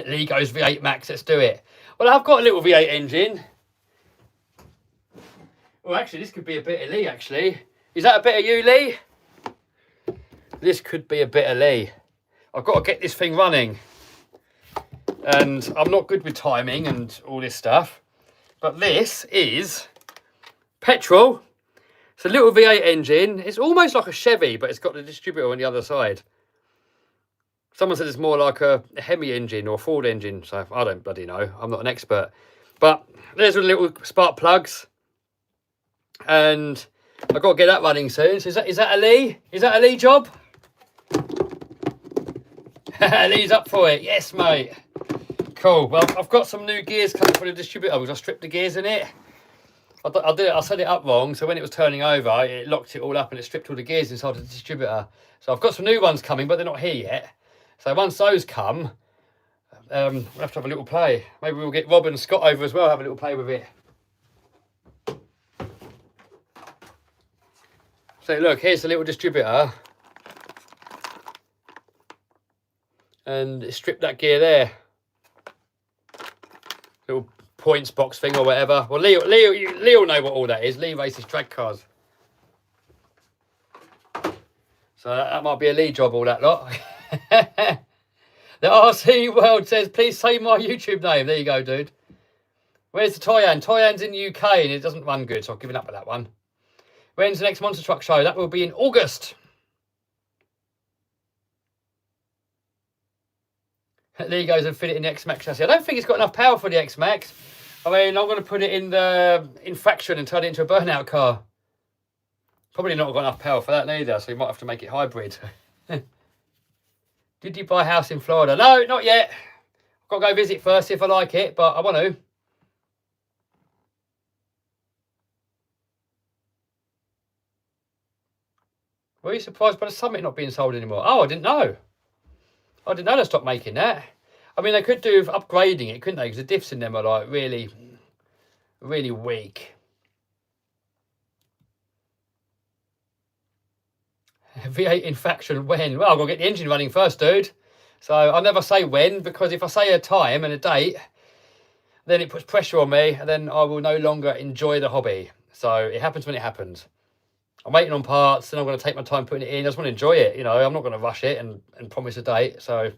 Lee goes V8 Max, let's do it. Well, I've got a little V8 engine. Well, actually, this could be a bit of Lee, actually. Is that a bit of you, Lee? This could be a bit of Lee. I've got to get this thing running. And I'm not good with timing and all this stuff. But this is petrol. It's a little V8 engine. It's almost like a Chevy, but it's got the distributor on the other side. Someone said it's more like a Hemi engine or a Ford engine. So I don't bloody know. I'm not an expert. But there's the little spark plugs. And I've got to get that running soon. So is that a Lee? Is that a Lee job? Lee's up for it. Yes, mate. Cool. Well, I've got some new gears coming for the distributor because I stripped the gears in it. I set it up wrong, so when it was turning over, it locked it all up and it stripped all the gears inside the distributor. So I've got some new ones coming, but they're not here yet. So once those come, we'll have to have a little play. Maybe we'll get Rob and Scott over as well, have a little play with it. So look, here's the little distributor. And it stripped that gear there. Little points box thing or whatever. Well, Lee will know what all that is. Lee races drag cars. So that might be a Lee job, all that lot. The RC World says, please say my YouTube name. There you go, dude. Where's the Toyan? Toyan's in the UK and it doesn't run good, so I've given up with that one. When's the next monster truck show? That will be in August. Legos and fit it in the X-Max chassis. I don't think it's got enough power for the X-Max. I mean, I'm going to put it in the Infraction and turn it into a burnout car. Probably not got enough power for that either, so you might have to make it hybrid. Did you buy a house in Florida? No, not yet. I've got to go visit first, see if I like it, but I want to. Were you surprised by the Summit not being sold anymore? Oh, I didn't know. I didn't know they stopped making that. I mean, they could do with upgrading it, couldn't they? Because the diffs in them are like really, really weak. V8 Infraction when? Well, I've got to get the engine running first, dude. So I'll never say when, because if I say a time and a date, then it puts pressure on me, and then I will no longer enjoy the hobby. So it happens when it happens. I'm waiting on parts, and I'm going to take my time putting it in. I just want to enjoy it, you know. I'm not going to rush it and promise a date. So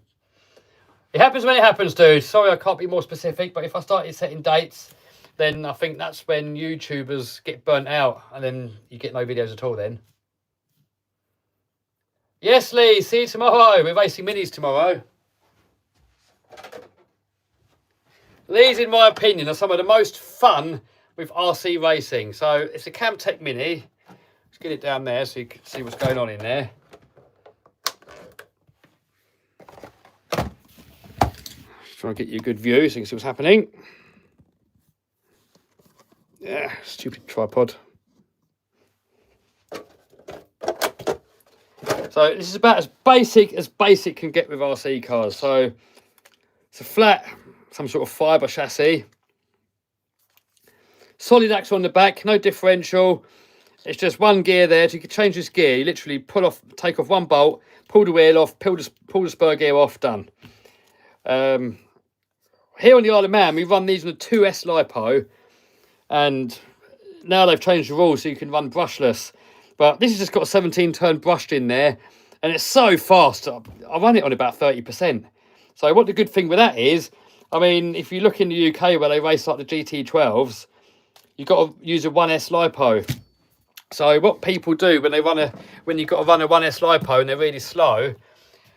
it happens when it happens, dude. Sorry, I can't be more specific, but if I started setting dates, then I think that's when YouTubers get burnt out, and then you get no videos at all then. Yes, Lee, see you tomorrow. We're racing minis tomorrow. These, in my opinion, are some of the most fun with RC racing. So it's a Camtech Mini. Let's get it down there so you can see what's going on in there. Just trying to get you a good view so you can see what's happening. Yeah, stupid tripod. So this is about as basic can get with RC cars. So it's a flat, some sort of fibre chassis. Solid axle on the back, no differential. It's just one gear there. So you can change this gear. You literally take off one bolt, pull the wheel off, pull the spur gear off, done. Here on the Isle of Man, we run these on a 2S LiPo. And now they've changed the rules so you can run brushless. But this has just got a 17-turn brushed in there, and it's so fast. I run it on about 30%. So what the good thing with that is, I mean, if you look in the UK where they race like the GT12s, you've got to use a 1S LiPo. So what people do when you've got to run a 1S LiPo and they're really slow,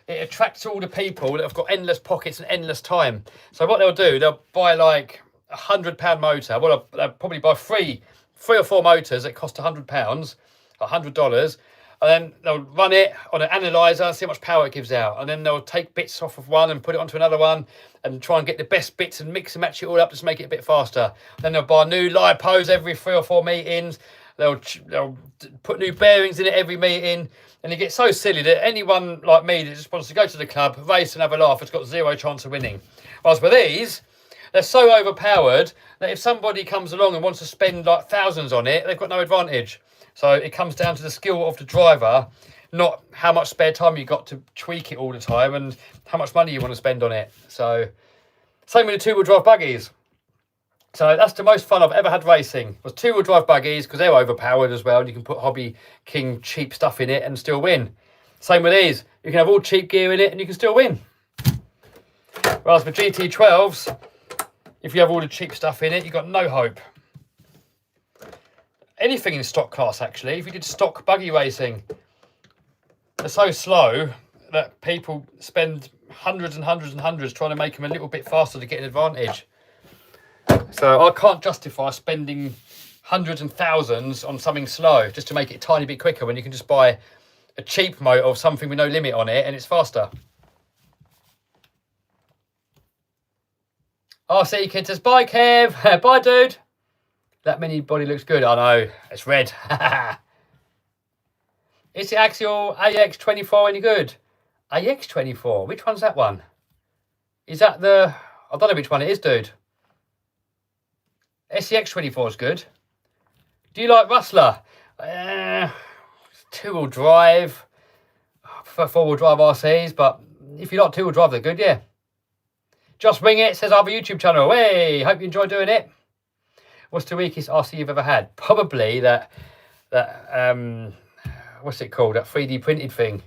it attracts all the people that have got endless pockets and endless time. So what they'll do, they'll buy like a £100 motor. Well, they'll probably buy three or four motors that cost £100. $100, and then they'll run it on an analyzer and see how much power it gives out, and then they'll take bits off of one and put it onto another one and try and get the best bits and mix and match it all up just to make it a bit faster. Then they'll buy new lipos every 3 or 4 meetings. They'll put new bearings in it every meeting, and it gets so silly that anyone like me that just wants to go to the club, race and have a laugh has got zero chance of winning. Whilst with these, they're so overpowered that if somebody comes along and wants to spend like thousands on it, they've got no advantage. So it comes down to the skill of the driver, not how much spare time you got to tweak it all the time and how much money you want to spend on it. So same with the 2-wheel drive buggies. So that's the most fun I've ever had racing, was 2-wheel drive buggies, because they're overpowered as well. And you can put Hobby King cheap stuff in it and still win. Same with these. You can have all cheap gear in it and you can still win. Whereas with GT12s, if you have all the cheap stuff in it, you've got no hope. Anything in stock class, actually. If you did stock buggy racing, they're so slow that people spend hundreds and hundreds and hundreds trying to make them a little bit faster to get an advantage. So I can't justify spending hundreds and thousands on something slow just to make it a tiny bit quicker when you can just buy a cheap motor of something with no limit on it and it's faster. RC Kid says, bye Kev. Bye dude. That mini body looks good. I know, it's red. Is the Axial AX24 any good? AX24, which one's that one? Is that the, I don't know which one it is, dude. SCX24 is good. Do you like Rustler? 2-wheel drive. I prefer 4-wheel drive RCs, but if you like 2-wheel drive, they're good, yeah. Just Wing It says I have a YouTube channel. Hey, hope you enjoy doing it. What's the weakest RC you've ever had? Probably that what's it called? That 3D printed thing.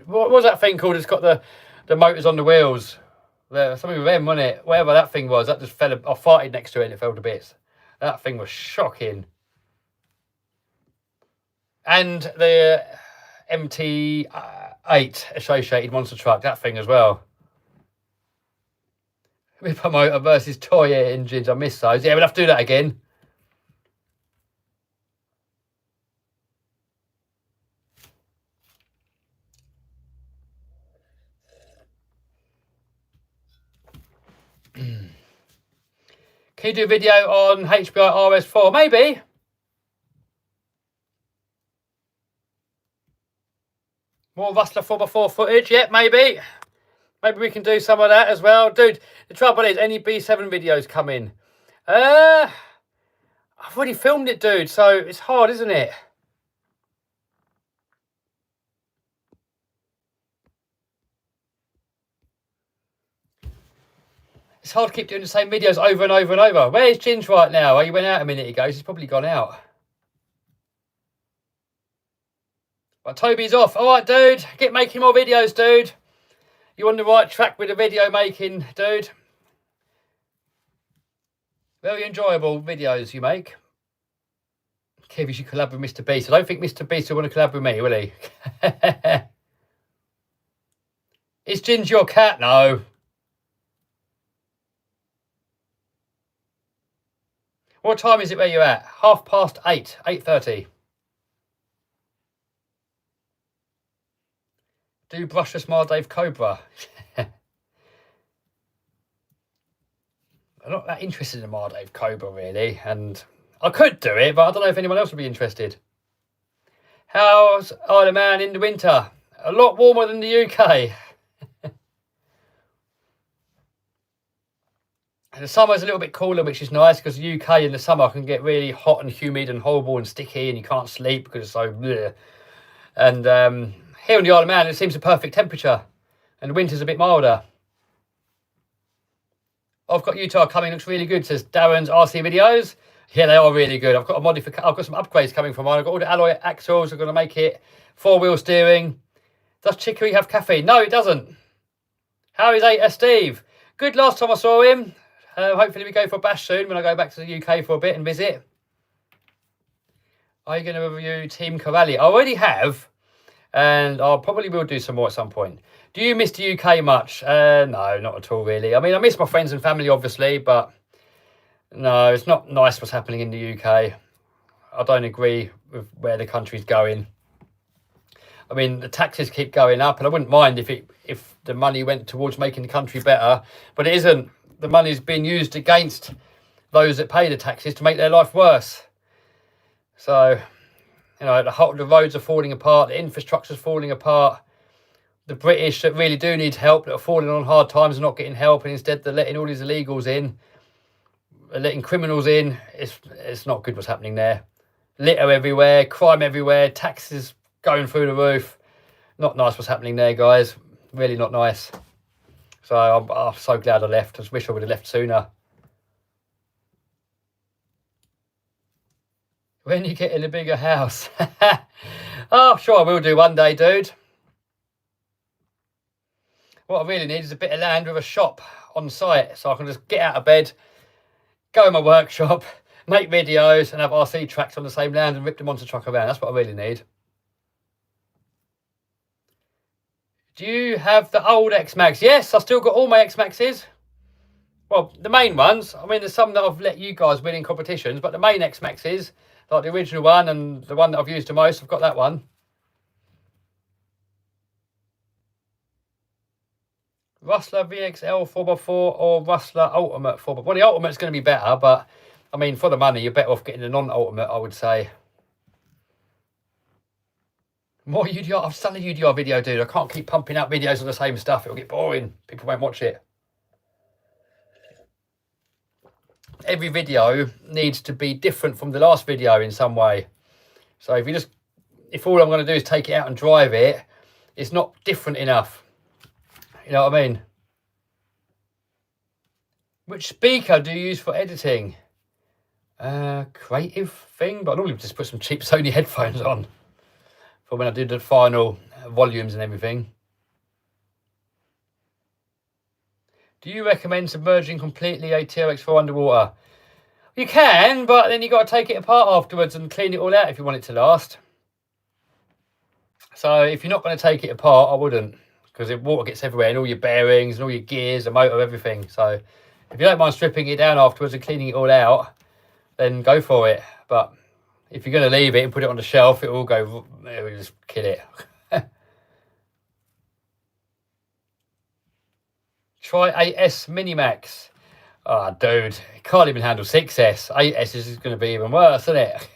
What was that thing called? It's got the motors on the wheels. Something with them, wasn't it? Whatever that thing was, that just fell. I farted next to it and it fell to bits. That thing was shocking. And the MT8 associated monster truck, that thing as well. Ripper motor versus toy engines. I miss those. Yeah, we'll have to do that again. Can you do a video on HBI RS4? Maybe. More Rustler 4x4 footage? Yep, maybe. Maybe we can do some of that as well. Dude, the trouble is, any B7 videos coming? I've already filmed it, dude, so it's hard, isn't it? It's hard to keep doing the same videos over and over and over. Where's Ginge right now? Oh, he went out a minute ago. He's probably gone out. Right, Toby's off. All right, dude. Get making more videos, dude. You're on the right track with the video making, dude. Very enjoyable videos you make. Kev, you should collab with Mr. Beast. I don't think Mr. Beast will want to collab with me, will he? Is Ginge your cat? No. What time is it where you're at? 8:30. 8:30. Do brushless Mardave Cobra. I'm not that interested in Mardave Cobra, really. And I could do it, but I don't know if anyone else would be interested. How's Isle of Man in the winter? A lot warmer than the UK. The summer's a little bit cooler, which is nice, because the UK in the summer can get really hot and humid and horrible and sticky, and you can't sleep because it's so bleh. And here on the Isle of Man, it seems a perfect temperature, and the winter's a bit milder. I've got Utah coming, looks really good, says Darren's RC videos. Yeah, they are really good. I've got some upgrades coming from mine. I've got all the alloy axles. I'm going to make it 4-wheel steering. Does Chicory have caffeine? No, it doesn't. How is Steve? Good last time I saw him. Hopefully we go for a bash soon when I go back to the UK for a bit and visit. Are you going to review Team Corrali? I already have, and I probably will do some more at some point. Do you miss the UK much? No, not at all, really. I mean, I miss my friends and family, obviously, but no, it's not nice what's happening in the UK. I don't agree with where the country's going. I mean, the taxes keep going up, and I wouldn't mind if the money went towards making the country better, but it isn't. The money's being used against those that pay the taxes to make their life worse. So, you know, the roads are falling apart, the infrastructure's falling apart. The British that really do need help, that are falling on hard times, are not getting help, and instead they're letting all these illegals in, letting criminals in. It's not good what's happening there. Litter everywhere, crime everywhere, taxes going through the roof. Not nice what's happening there, guys. Really not nice. So I'm so glad I left. I just wish I would have left sooner. When you get in a bigger house. Oh, sure I will do one day, dude. What I really need is a bit of land with a shop on site, so I can just get out of bed, go in my workshop, make videos, and have RC tracks on the same land and rip the monster truck around. That's what I really need. Do you have the old X-Max? Yes, I've still got all my X-Maxes. Well, the main ones. I mean, there's some that I've let you guys win in competitions, but the main X-Maxes, like the original one and the one that I've used the most, I've got that one. Rustler VXL 4x4 or Rustler Ultimate 4x4. Well, the Ultimate's going to be better, but, I mean, for the money, you're better off getting the non-Ultimate, I would say. More UDR. I've done a UDR video, dude. I can't keep pumping out videos of the same stuff. It'll get boring. People won't watch it. Every video needs to be different from the last video in some way. So if all I'm going to do is take it out and drive it, it's not different enough. You know what I mean? Which speaker do you use for editing? Creative thing, but I normally just put some cheap Sony headphones on for when I do the final volumes and everything. Do you recommend submerging completely a TRX4 underwater? You can, but then you've got to take it apart afterwards and clean it all out if you want it to last. So if you're not going to take it apart, I wouldn't, because the water gets everywhere and all your bearings and all your gears, the motor, everything. So if you don't mind stripping it down afterwards and cleaning it all out, then go for it. But if you're going to leave it and put it on the shelf, it will go, it will just kill it. Try 8S Minimax. Oh, dude, it can't even handle 6S. 8S is going to be even worse, isn't it?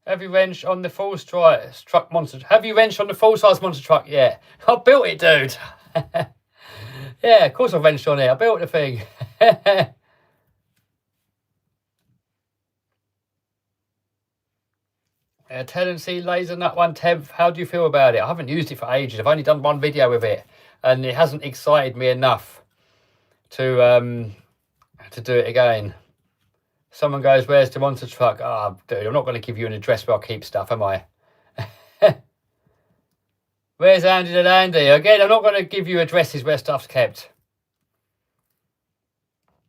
Have you wrenched on the full truck monster? Have you wrenched on the full size monster truck yet? I built it, dude. Yeah, of course I've wrenched on it. I built the thing. Tendency laser nut 1/10. How do you feel about it? I haven't used it for ages. I've only done one video with it, and it hasn't excited me enough to do it again. Someone goes, "Where's the monster truck?" Oh, dude, I'm not going to give you an address where I keep stuff, am I? Where's Andy the Landy? Again, I'm not going to give you addresses where stuff's kept.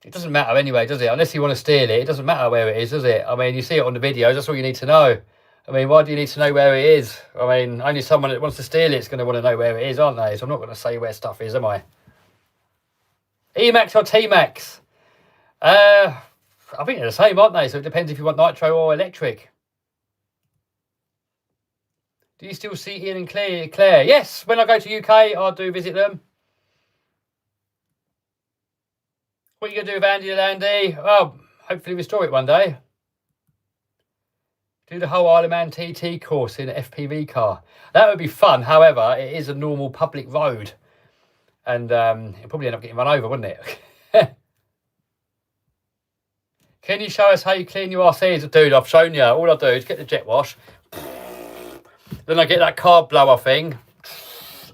It doesn't matter anyway, does it? Unless you want to steal it, it doesn't matter where it is, does it? I mean, you see it on the videos, that's all you need to know. I mean, why do you need to know where it is? I mean, only someone that wants to steal it is going to want to know where it is, aren't they? So I'm not going to say where stuff is, am I? Emax or T-Max? I think they're the same, aren't they? So it depends if you want nitro or electric. Do you still see Ian and Claire? Yes, when I go to UK, I do visit them. What are you going to do with Andy and Andy? Well, hopefully restore it one day. Do the whole Isle of Man TT course in an FPV car. That would be fun. However, it is a normal public road. And it'd probably end up getting run over, wouldn't it? Can you show us how you clean your RCs? Dude, I've shown you. All I do is get the jet wash. Then I get that carb blower thing.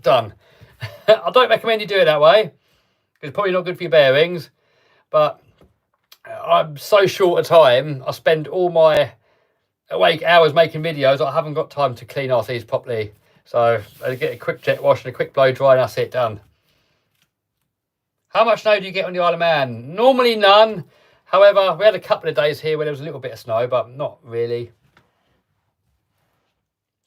Done. I don't recommend you do it that way. It's probably not good for your bearings. But I'm so short a time. I spend all my awake hours making videos. I haven't got time to clean RCs properly. So I get a quick jet wash and a quick blow dry and that's it, done. How much snow do you get on the Isle of Man? Normally none. However, we had a couple of days here where there was a little bit of snow, but not really.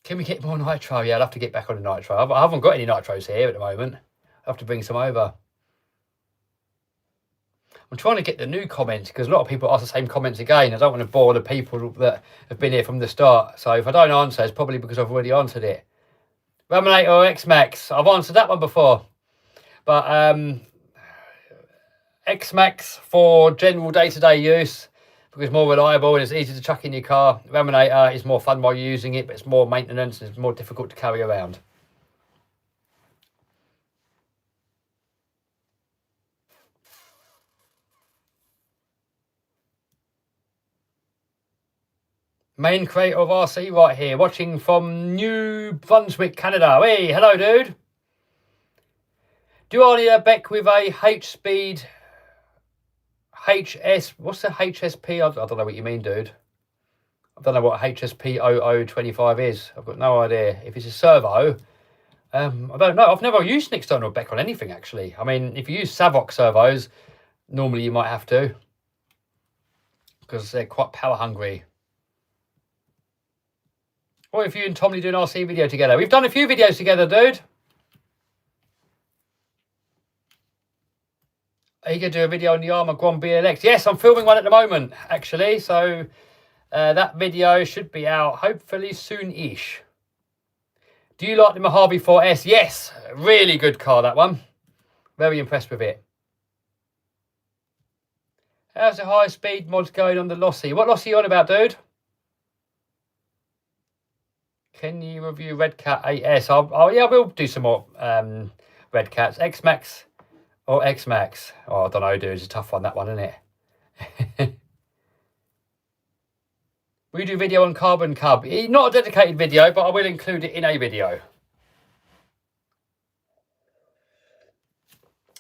Can we get more nitro? Yeah, I'll have to get back on the nitro. I haven't got any nitros here at the moment. I'll have to bring some over. I'm trying to get the new comments because a lot of people ask the same comments again. I don't want to bore the people that have been here from the start. So if I don't answer, it's probably because I've already answered it. Raminator or X-Max? I've answered that one before. But X-Max for general day-to-day use because it's more reliable and it's easy to chuck in your car. Raminator is more fun while you're using it, but it's more maintenance and it's more difficult to carry around. Main creator of RC right here, watching from New Brunswick, Canada. Hey, hello, dude. Do I need a Beck with a H-Speed HS? What's the HSP? I don't know what you mean, dude. I don't know what HSP 0025 is. I've got no idea. If it's a servo, I don't know. I've never used an external Beck on anything, actually. I mean, if you use Savox servos, normally you might have to because they're quite power hungry. What if you and Tommy do an RC video together? We've done a few videos together, dude. Are you going to do a video on the Armour Grand BLX? Yes, I'm filming one at the moment, actually. So that video should be out hopefully soon-ish. Do you like the Mojave 4S? Yes, really good car, that one. Very impressed with it. How's the high-speed mods going on the Lossy? What Lossy are you on about, dude? Can you review Red Cat 8S? Yeah, we'll do some more Red Cats. X-Max or X-Max? Oh, I don't know, dude. It's a tough one, that one, isn't it? We do video on Carbon Cub. Not a dedicated video, but I will include it in a video.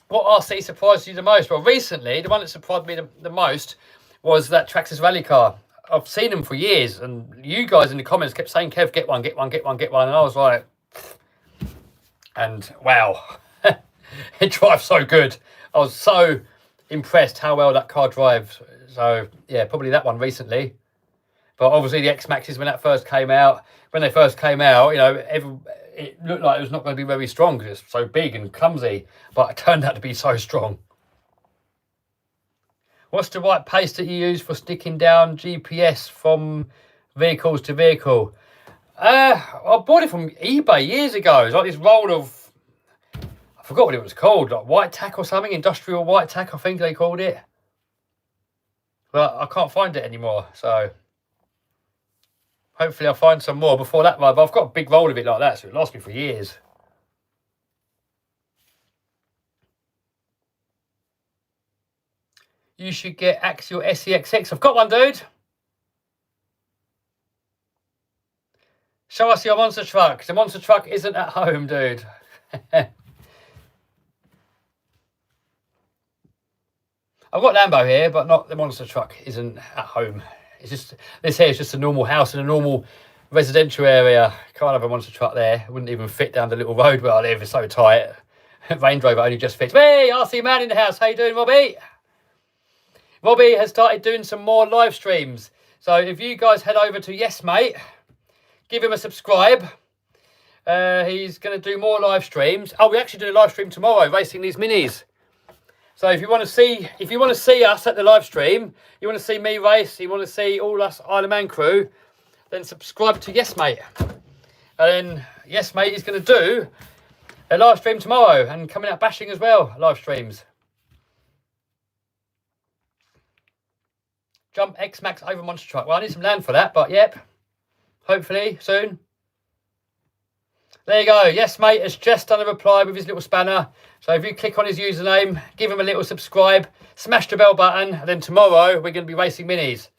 What RC surprised you the most? Well, recently, the one that surprised me the most was that Traxxas rally car. I've seen them for years, and you guys in the comments kept saying, Kev, get one, get one, get one, get one. And I was like, and wow, it drives so good. I was so impressed how well that car drives. So yeah, probably that one recently. But obviously the X-Maxes, when that first came out, you know, it looked like it was not going to be very strong because it's so big and clumsy, but it turned out to be so strong. What's the right pace that you use for sticking down GPS from vehicles to vehicle? I bought it from eBay years ago. It's like this roll of, I forgot what it was called, like white tack or something, industrial white tack, I think they called it. But I can't find it anymore, so hopefully I'll find some more before that ride. But I've got a big roll of it like that, so it lasts me for years. You should get Axial SEXX. I've got one, dude. Show us your monster truck. The monster truck isn't at home, dude. I've got Lambo here, but not the monster truck isn't at home. It's just, this here is just a normal house in a normal residential area. Can't have a monster truck there. It wouldn't even fit down the little road where I live. It's so tight. Range Rover only just fits. Hey, RC Man in the house. How you doing, Robbie? Robbie has started doing some more live streams. So if you guys head over to Yes Mate, give him a subscribe. He's going to do more live streams. Oh, we actually do a live stream tomorrow, racing these minis. So if you want to see us at the live stream, you want to see me race, you want to see all us Isle of Man crew, then subscribe to Yes Mate. And then Yes Mate is going to do a live stream tomorrow and coming out bashing as well, live streams. Jump X-Max over monster truck. Well, I need some land for that, but yep. Hopefully soon. There you go. Yes, Mate has just done a reply with his little spanner. So if you click on his username, give him a little subscribe, smash the bell button, and then tomorrow we're going to be racing minis.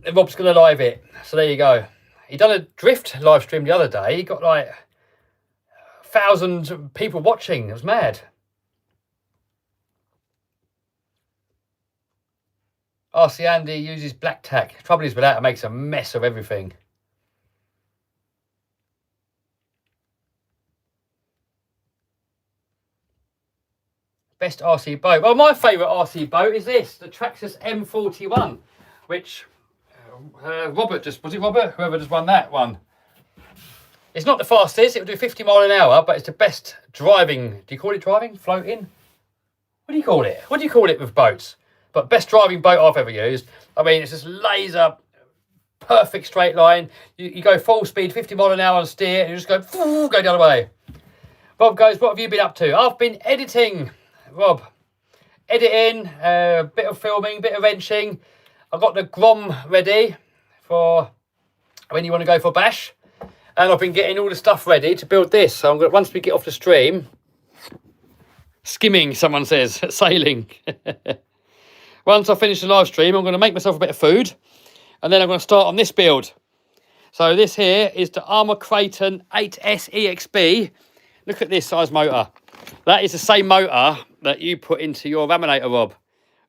And Rob's going to live it. So there you go. He done a drift live stream the other day. He got like 1,000 people watching. It was mad. RC Andy uses black tack. Trouble is with that, it makes a mess of everything. Best RC boat. Well, my favourite RC boat is this, the Traxxas M41, which Robert just, was it Robert? Whoever just won that one. It's not the fastest, it'll do 50 mile an hour, but it's the best driving. Do you call it driving? Floating? What do you call it? What do you call it with boats? But best driving boat I've ever used. I mean, it's just laser, perfect straight line. You go full speed, 50 mile an hour on steer, and you just go the other way. Rob goes, what have you been up to? I've been editing, Rob. Editing, a bit of filming, bit of wrenching. I've got the Grom ready for when you want to go for bash. And I've been getting all the stuff ready to build this. So I'm going to, once we get off the stream, skimming, someone says, sailing. Once I finish the live stream, I'm going to make myself a bit of food. And then I'm going to start on this build. So this here is the Armour Creighton 8S EXB. Look at this size motor. That is the same motor that you put into your Raminator, Rob.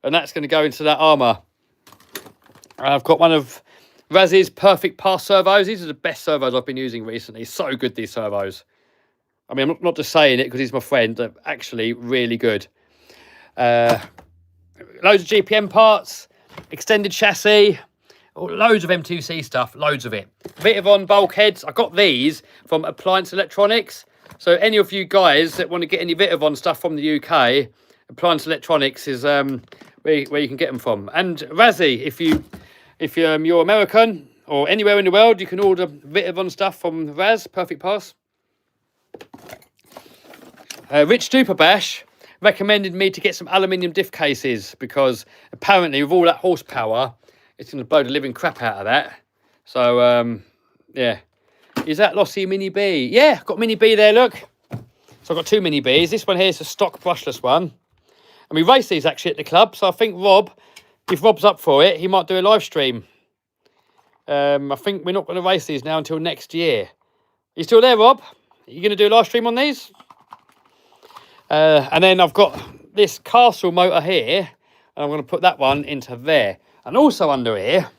And that's going to go into that Armour. I've got one of Raz's Perfect Pass servos. These are the best servos I've been using recently. So good, these servos. I mean, I'm not just saying it because he's my friend. They're actually really good. Loads of GPM parts, extended chassis, loads of M2C stuff, loads of it. Vitavon bulkheads. I got these from Appliance Electronics. So any of you guys that want to get any Vitavon stuff from the UK, Appliance Electronics is where you can get them from. And Razzie, if you're American or anywhere in the world, you can order Vitavon stuff from Raz, Perfect Pass. Rich Duperbash recommended me to get some aluminium diff cases because apparently with all that horsepower, it's going to blow the living crap out of that. So, yeah. Is that Lossy Mini B? Yeah, I've got Mini B there, look. So I've got two Mini Bs. This one here is a stock brushless one. And we race these actually at the club. So I think Rob, if Rob's up for it, he might do a live stream. I think we're not going to race these now until next year. You still there, Rob? Are you going to do a live stream on these? And then I've got this Castle motor here, and I'm going to put that one into there. And also under here,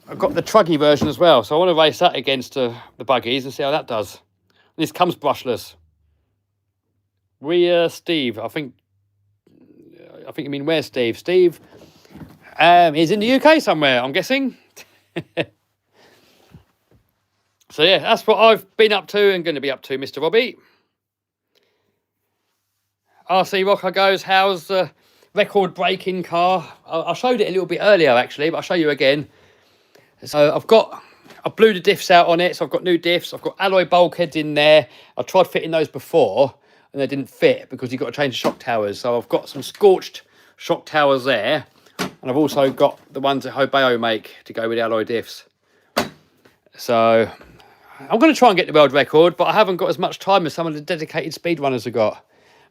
I've got the truggy version as well. So I want to race that against the buggies and see how that does. This comes brushless. Steve, I think you mean where's Steve? Steve is in the UK somewhere, I'm guessing. So yeah, that's what I've been up to and going to be up to, Mr. Robbie. RC Rocker goes, how's the record breaking car? I showed it a little bit earlier actually, but I'll show you again. So I blew the diffs out on it, so I've got new diffs. I've got alloy bulkheads in there. I tried fitting those before and they didn't fit because you've got to change the shock towers. So I've got some scorched shock towers there. And I've also got the ones that Hobeo make to go with the alloy diffs. So I'm going to try and get the world record, but I haven't got as much time as some of the dedicated speedrunners have got.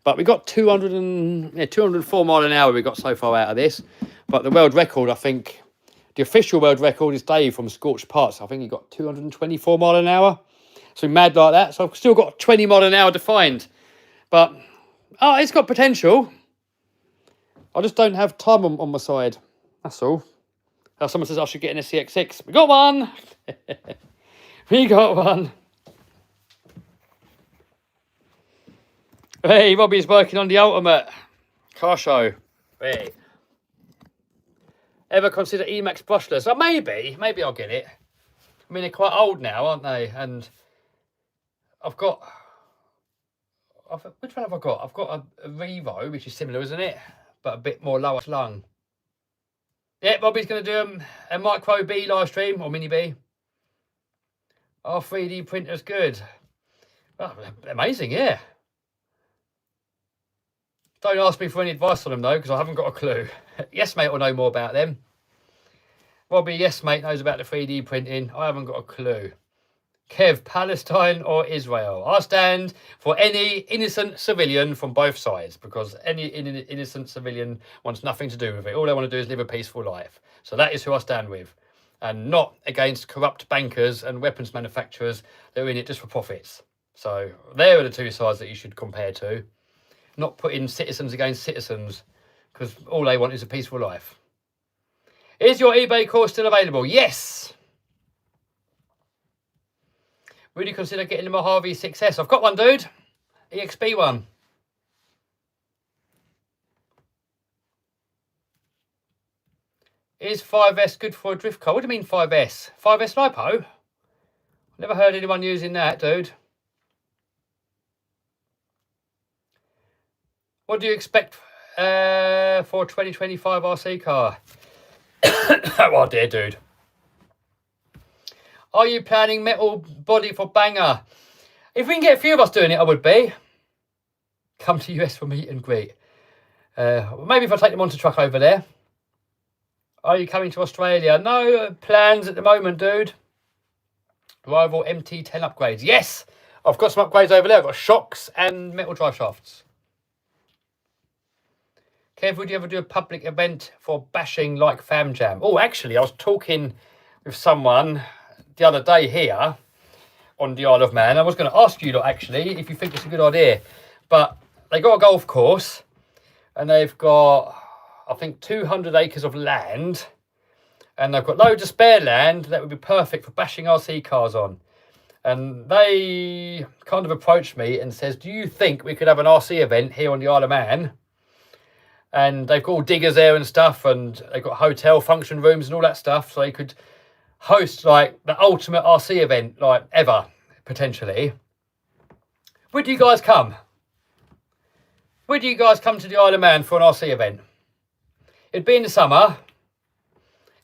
But we got 204 mile an hour we got so far out of this. But the world record, I think, the official world record is Dave from Scorched Parts. I think he got 224 mile an hour. So mad like that. So I've still got 20 mile an hour to find. But, it's got potential. I just don't have time on my side. That's all. Someone says I should get an SCX6. We got one. We got one. Hey, Robbie's working on the ultimate car show. Hey. Ever consider Emax brushless? Oh, maybe I'll get it. I mean, they're quite old now, aren't they? And which one have I got? I've got a Revo, which is similar, isn't it? But a bit more lower slung. Yeah, Robbie's going to do a micro B live stream, or mini B. Our 3D printer's good. Oh, amazing, yeah. Don't ask me for any advice on them, though, because I haven't got a clue. Yes, mate, will know more about them. Robbie, yes, mate, knows about the 3D printing. I haven't got a clue. Kev, Palestine or Israel? I stand for any innocent civilian from both sides, because any innocent civilian wants nothing to do with it. All they want to do is live a peaceful life. So that is who I stand with. And not against corrupt bankers and weapons manufacturers that are in it just for profits. So there are the two sides that you should compare to. Not putting citizens against citizens, because all they want is a peaceful life. Is your eBay course still available? Yes. Would you consider getting the Mojave 6S? I've got one, dude. EXP one. Is 5S good for a drift car? What do you mean 5S? 5S LiPo? Never heard anyone using that, dude. What do you expect for a 2025 RC car? Oh dear, dude. Are you planning metal body for Banger? If we can get a few of us doing it, I would be. Come to US for meet and greet. Maybe if I take them onto truck over there. Are you coming to Australia? No plans at the moment, dude. Rival MT10 upgrades. Yes, I've got some upgrades over there. I've got shocks and metal drive shafts. Kev, would you ever do a public event for bashing like Fam Jam? Oh, actually, I was talking with someone the other day here on the Isle of Man. I was going to ask you lot, actually, if you think it's a good idea. But they got a golf course and they've got, I think, 200 acres of land. And they've got loads of spare land that would be perfect for bashing RC cars on. And they kind of approached me and says, do you think we could have an RC event here on the Isle of Man? And they've got all diggers there and stuff, and they've got hotel function rooms and all that stuff, so they could host like the ultimate RC event, like ever, potentially. Would you guys come? Would you guys come to the Isle of Man for an RC event? It'd be in the summer.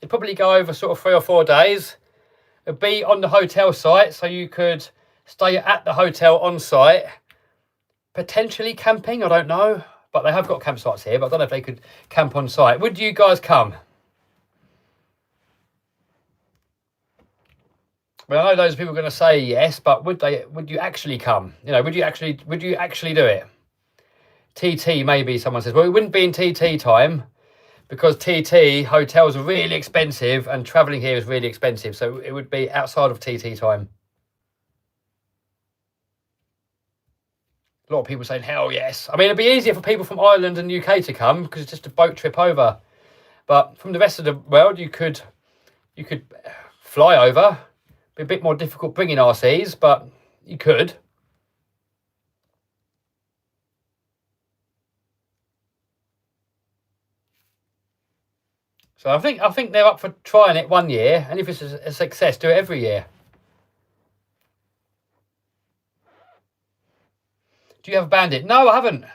It'd probably go over sort of 3 or 4 days. It'd be on the hotel site, so you could stay at the hotel on site. Potentially camping, I don't know. But they have got campsites here, but I don't know if they could camp on site. Would you guys come? Well, I know those people are going to say yes, but would you actually come? You know, would you actually do it? TT, maybe someone says. Well, it wouldn't be in TT time because TT hotels are really expensive and travelling here is really expensive. So it would be outside of TT time. A lot of people saying, hell yes. I mean, it'd be easier for people from Ireland and UK to come because it's just a boat trip over. But from the rest of the world, you could fly over. Be a bit more difficult bringing RCs, but you could. So I think they're up for trying it 1 year, and if it's a success, do it every year. Do you have a bandit? No, I haven't.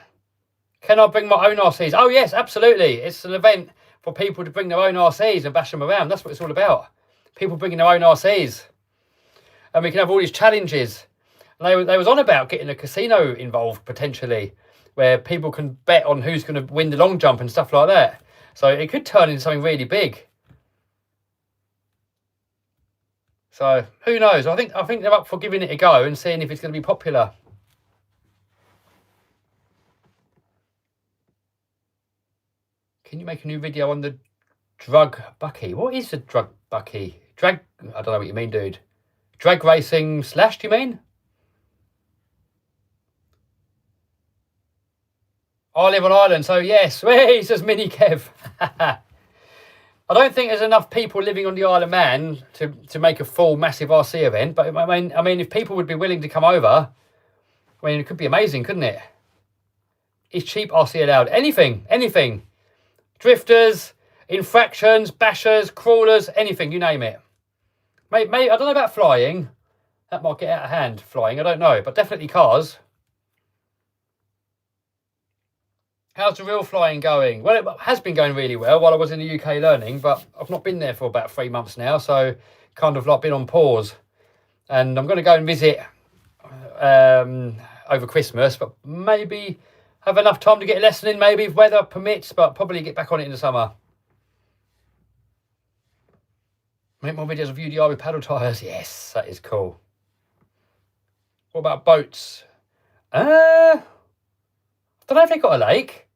Can I bring my own RCs? Oh yes, absolutely. It's an event for people to bring their own RCs and bash them around. That's what it's all about. People bringing their own RCs, and we can have all these challenges. And they was on about getting a casino involved potentially, where people can bet on who's going to win the long jump and stuff like that. So it could turn into something really big. So who knows? I think they're up for giving it a go and seeing if it's going to be popular. Can you make a new video on the drug bucky? What is the drug bucky? I don't know what you mean, dude. Drag racing slash, do you mean? I live on Ireland, so yes. He says Mini Kev. I don't think there's enough people living on the Isle of Man to make a full massive RC event. But I mean, if people would be willing to come over, I mean, it could be amazing, couldn't it? Is cheap RC allowed? Anything. Drifters, infractions, bashers, crawlers, anything, you name it. Mate, I don't know about flying. That might get out of hand, flying. I don't know, but definitely cars. How's the real flying going? Well, it has been going really well while I was in the UK learning, but I've not been there for about 3 months now, so kind of like been on pause. And I'm going to go and visit over Christmas, but maybe have enough time to get a lesson in, maybe if weather permits, but probably get back on it in the summer. Make more videos of UDR with paddle tyres. Yes, that is cool. What about boats? I don't know if they've got a lake.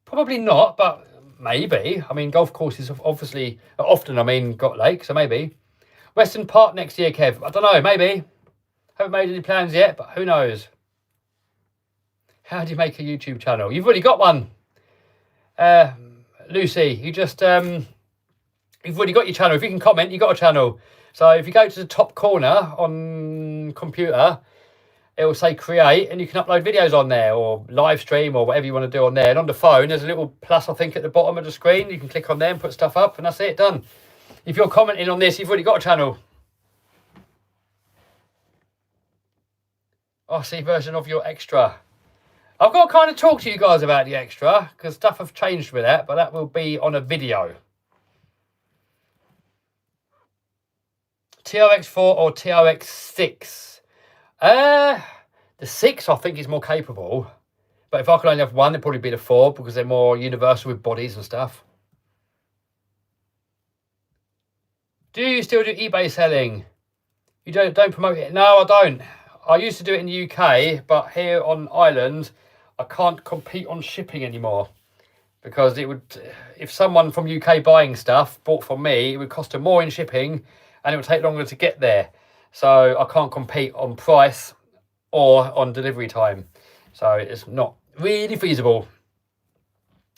Probably not, but maybe. I mean, golf courses have obviously, often, got lakes, so maybe. Western Park next year, Kev. I don't know, maybe. Haven't made any plans yet, but who knows? How do you make a YouTube channel? You've already got one. Lucy, you just, you've already got your channel. If you can comment, you've got a channel. So if you go to the top corner on computer, it will say create, and you can upload videos on there or live stream or whatever you want to do on there. And on the phone, there's a little plus, I think, at the bottom of the screen. You can click on there and put stuff up, and that's it, done. If you're commenting on this, you've already got a channel. RC version of your extra. I've got to kind of talk to you guys about the extra because stuff have changed with that, but that will be on a video. TRX4 or TRX6? The 6 I think is more capable, but if I could only have one, it'd probably be the 4 because they're more universal with bodies and stuff. Do you still do eBay selling? You don't promote it? No, I don't. I used to do it in the UK, but here on Ireland, I can't compete on shipping anymore because it would, if someone from UK buying stuff bought from me, it would cost them more in shipping and it would take longer to get there. So I can't compete on price or on delivery time. So it's not really feasible.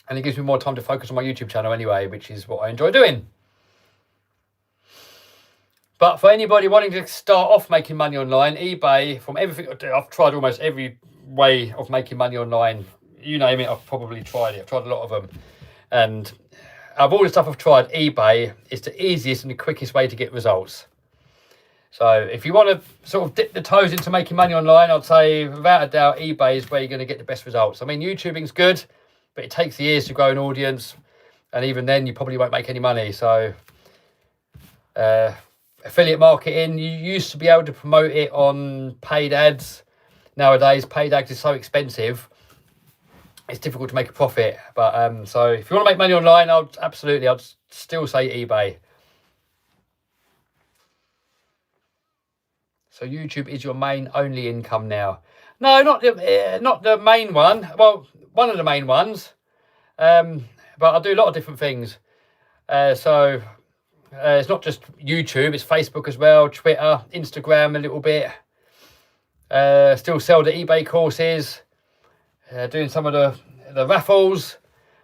And it gives me more time to focus on my YouTube channel anyway, which is what I enjoy doing. But for anybody wanting to start off making money online, eBay, from everything I do, I've tried almost every way of making money online. You name it, I've probably tried it. I've tried a lot of them. And of all the stuff I've tried, eBay is the easiest and the quickest way to get results. So if you want to sort of dip the toes into making money online, I'd say without a doubt eBay is where you're going to get the best results. I mean, YouTubing's good, but it takes years to grow an audience, and even then you probably won't make any money. So affiliate marketing, you used to be able to promote it on paid ads. Nowadays paid ads is so expensive, it's difficult to make a profit. But so if you want to make money online, I'd still say eBay. So YouTube is your main only income now? No, not the main one. Well, one of the main ones. But I do a lot of different things. So it's not just YouTube, it's Facebook as well, Twitter, Instagram a little bit. Still sell the eBay courses. Doing some of the raffles,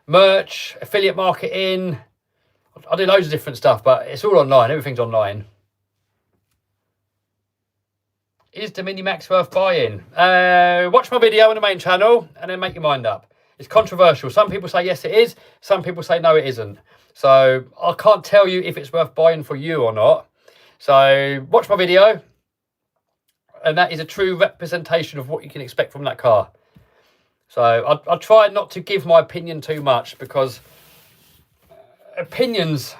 merch, affiliate marketing. I do loads of different stuff, but it's all online. Everything's online. Is the Minimax worth buying? Watch my video on the main channel and then make your mind up. It's controversial. Some people say yes, it is. Some people say no, it isn't. So I can't tell you if it's worth buying for you or not. So watch my video. And that is a true representation of what you can expect from that car. So I try not to give my opinion too much, because opinions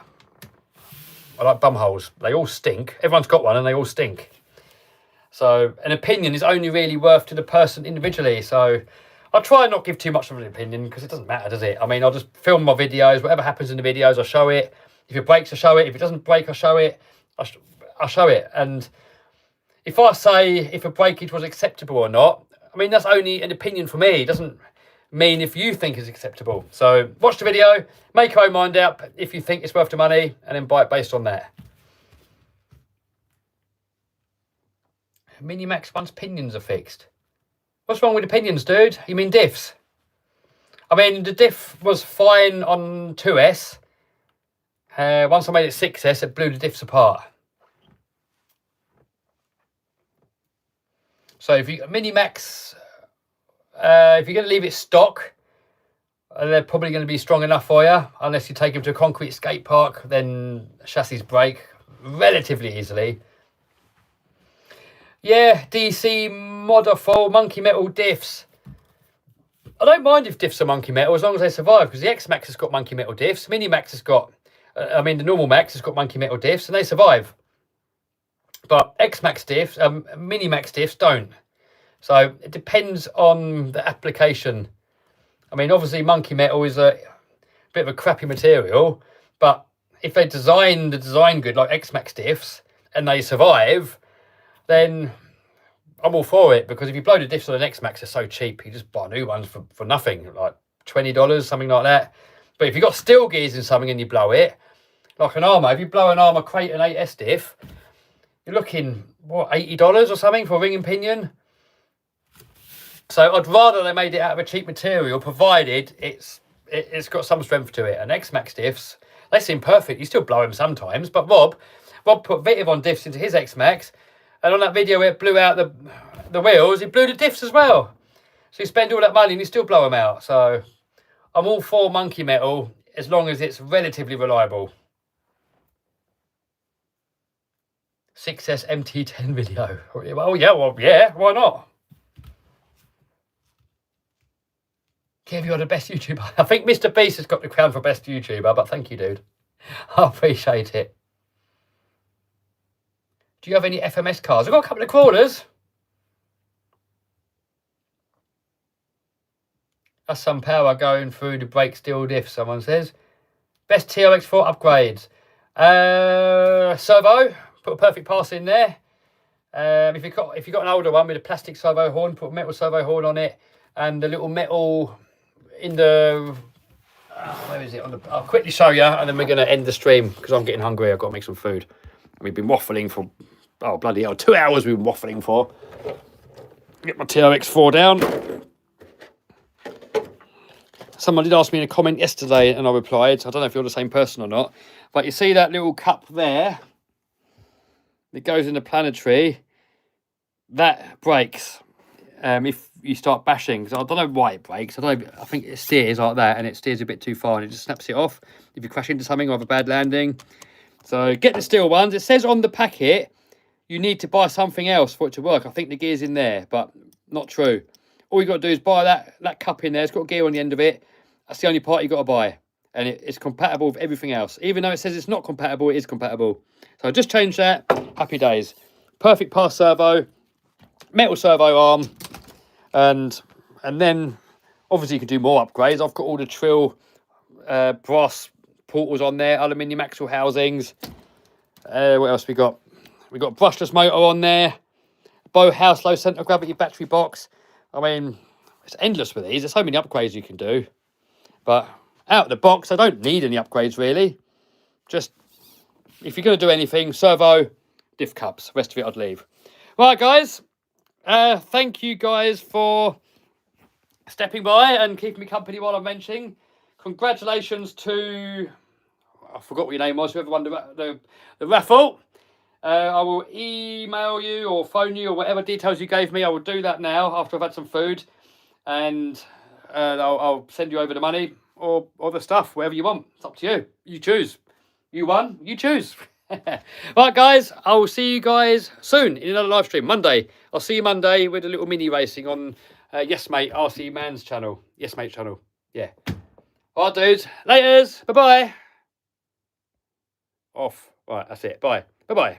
are like bumholes. They all stink. Everyone's got one and they all stink. So an opinion is only really worth to the person individually. So I try not to give too much of an opinion, because it doesn't matter, does it? I mean, I'll just film my videos. Whatever happens in the videos, I'll show it. If it breaks, I'll show it. If it doesn't break, I'll show it. I'll show it. And if I say if a breakage was acceptable or not, I mean, that's only an opinion for me. It doesn't mean if you think it's acceptable. So watch the video, make your own mind up if you think it's worth the money, and then buy it based on that. Minimax once pinions are fixed. What's wrong with the pinions, dude? You mean diffs? I mean, the diff was fine on 2S. Once I made it 6S, it blew the diffs apart. So if you Minimax, if you're going to leave it stock, they're probably going to be strong enough for you. Unless you take them to a concrete skate park, then chassis break relatively easily. Yeah, DC Modiful Monkey Metal diffs. I don't mind if diffs are Monkey Metal as long as they survive, because the X-Max has got Monkey Metal diffs. Minimax has got, the normal Max has got Monkey Metal diffs, and they survive. But X-Max diffs, Minimax diffs don't. So it depends on the application. I mean, obviously Monkey Metal is a bit of a crappy material, but if they design the design good like X-Max diffs and they survive, then I'm all for it, because if you blow the diffs on an X-Max, they're so cheap. You just buy new ones for nothing, like $20, something like that. But if you've got steel gears in something and you blow it, like an Armour, if you blow an Armour Creighton 8S diff, you're looking, what, $80 or something for a ring and pinion? So I'd rather they made it out of a cheap material, provided it's got some strength to it. And X-Max diffs, they seem perfect. You still blow them sometimes. But Rob put Vitiv diffs into his X-Max, and on that video where it blew out the wheels, he blew the diffs as well. So you spend all that money and you still blow them out. So I'm all for Monkey Metal as long as it's relatively reliable. 6S MT10 video. Well, yeah, why not? Kev, you're the best YouTuber. I think Mr. Beast has got the crown for best YouTuber, but thank you, dude. I appreciate it. Do you have any FMS cars? I've got a couple of crawlers. That's some power going through the brake steel diff, someone says. Best TRX4 upgrades. Servo. Put a perfect pass in there. If you've got an older one with a plastic servo horn, put a metal servo horn on it, and a little metal in the where is it? I'll quickly show you, and then we're going to end the stream because I'm getting hungry. I've got to make some food. We've been waffling for bloody hell, 2 hours. We've been waffling for. Get my TRX4 down. Someone did ask me in a comment yesterday, and I replied. So I don't know if you're the same person or not, but you see that little cup there? It goes in the planetary. That breaks if you start bashing. So I don't know why it breaks. I think it steers like that, and it steers a bit too far, and it just snaps it off if you crash into something or have a bad landing. So get the steel ones. It says on the packet you need to buy something else for it to work. I think the gear's in there, but not true. All you got to do is buy that cup in there. It's got a gear on the end of it. That's the only part you got to buy, and it's compatible with everything else. Even though it says it's not compatible, it is compatible. So just change that. Happy days. Perfect pass servo, metal servo arm, and then obviously you can do more upgrades. I've got all the Trill brass portals on there, aluminium axle housings. What else we got? We got brushless motor on there, Bow house low centre of gravity battery box. I mean, it's endless with these. There's so many upgrades you can do, but out of the box, I don't need any upgrades really. Just if you're going to do anything, servo, diff cups. Rest of it I'd leave. Right, guys. Thank you guys for stepping by and keeping me company while I'm mentioning. Congratulations to I forgot what your name was, whoever won the raffle. I will email you or phone you or whatever details you gave me. I will do that now after I've had some food, and I'll send you over the money or the stuff, whatever you want. It's up to you. You choose. You won. You choose. Right, guys. I will see you guys soon in another live stream Monday. I'll see you Monday with a little mini racing on Yes Mate RC Man's channel. Yes Mate channel. Yeah. All right, dudes. Laters. Bye bye. Off. Right. That's it. Bye. Bye bye.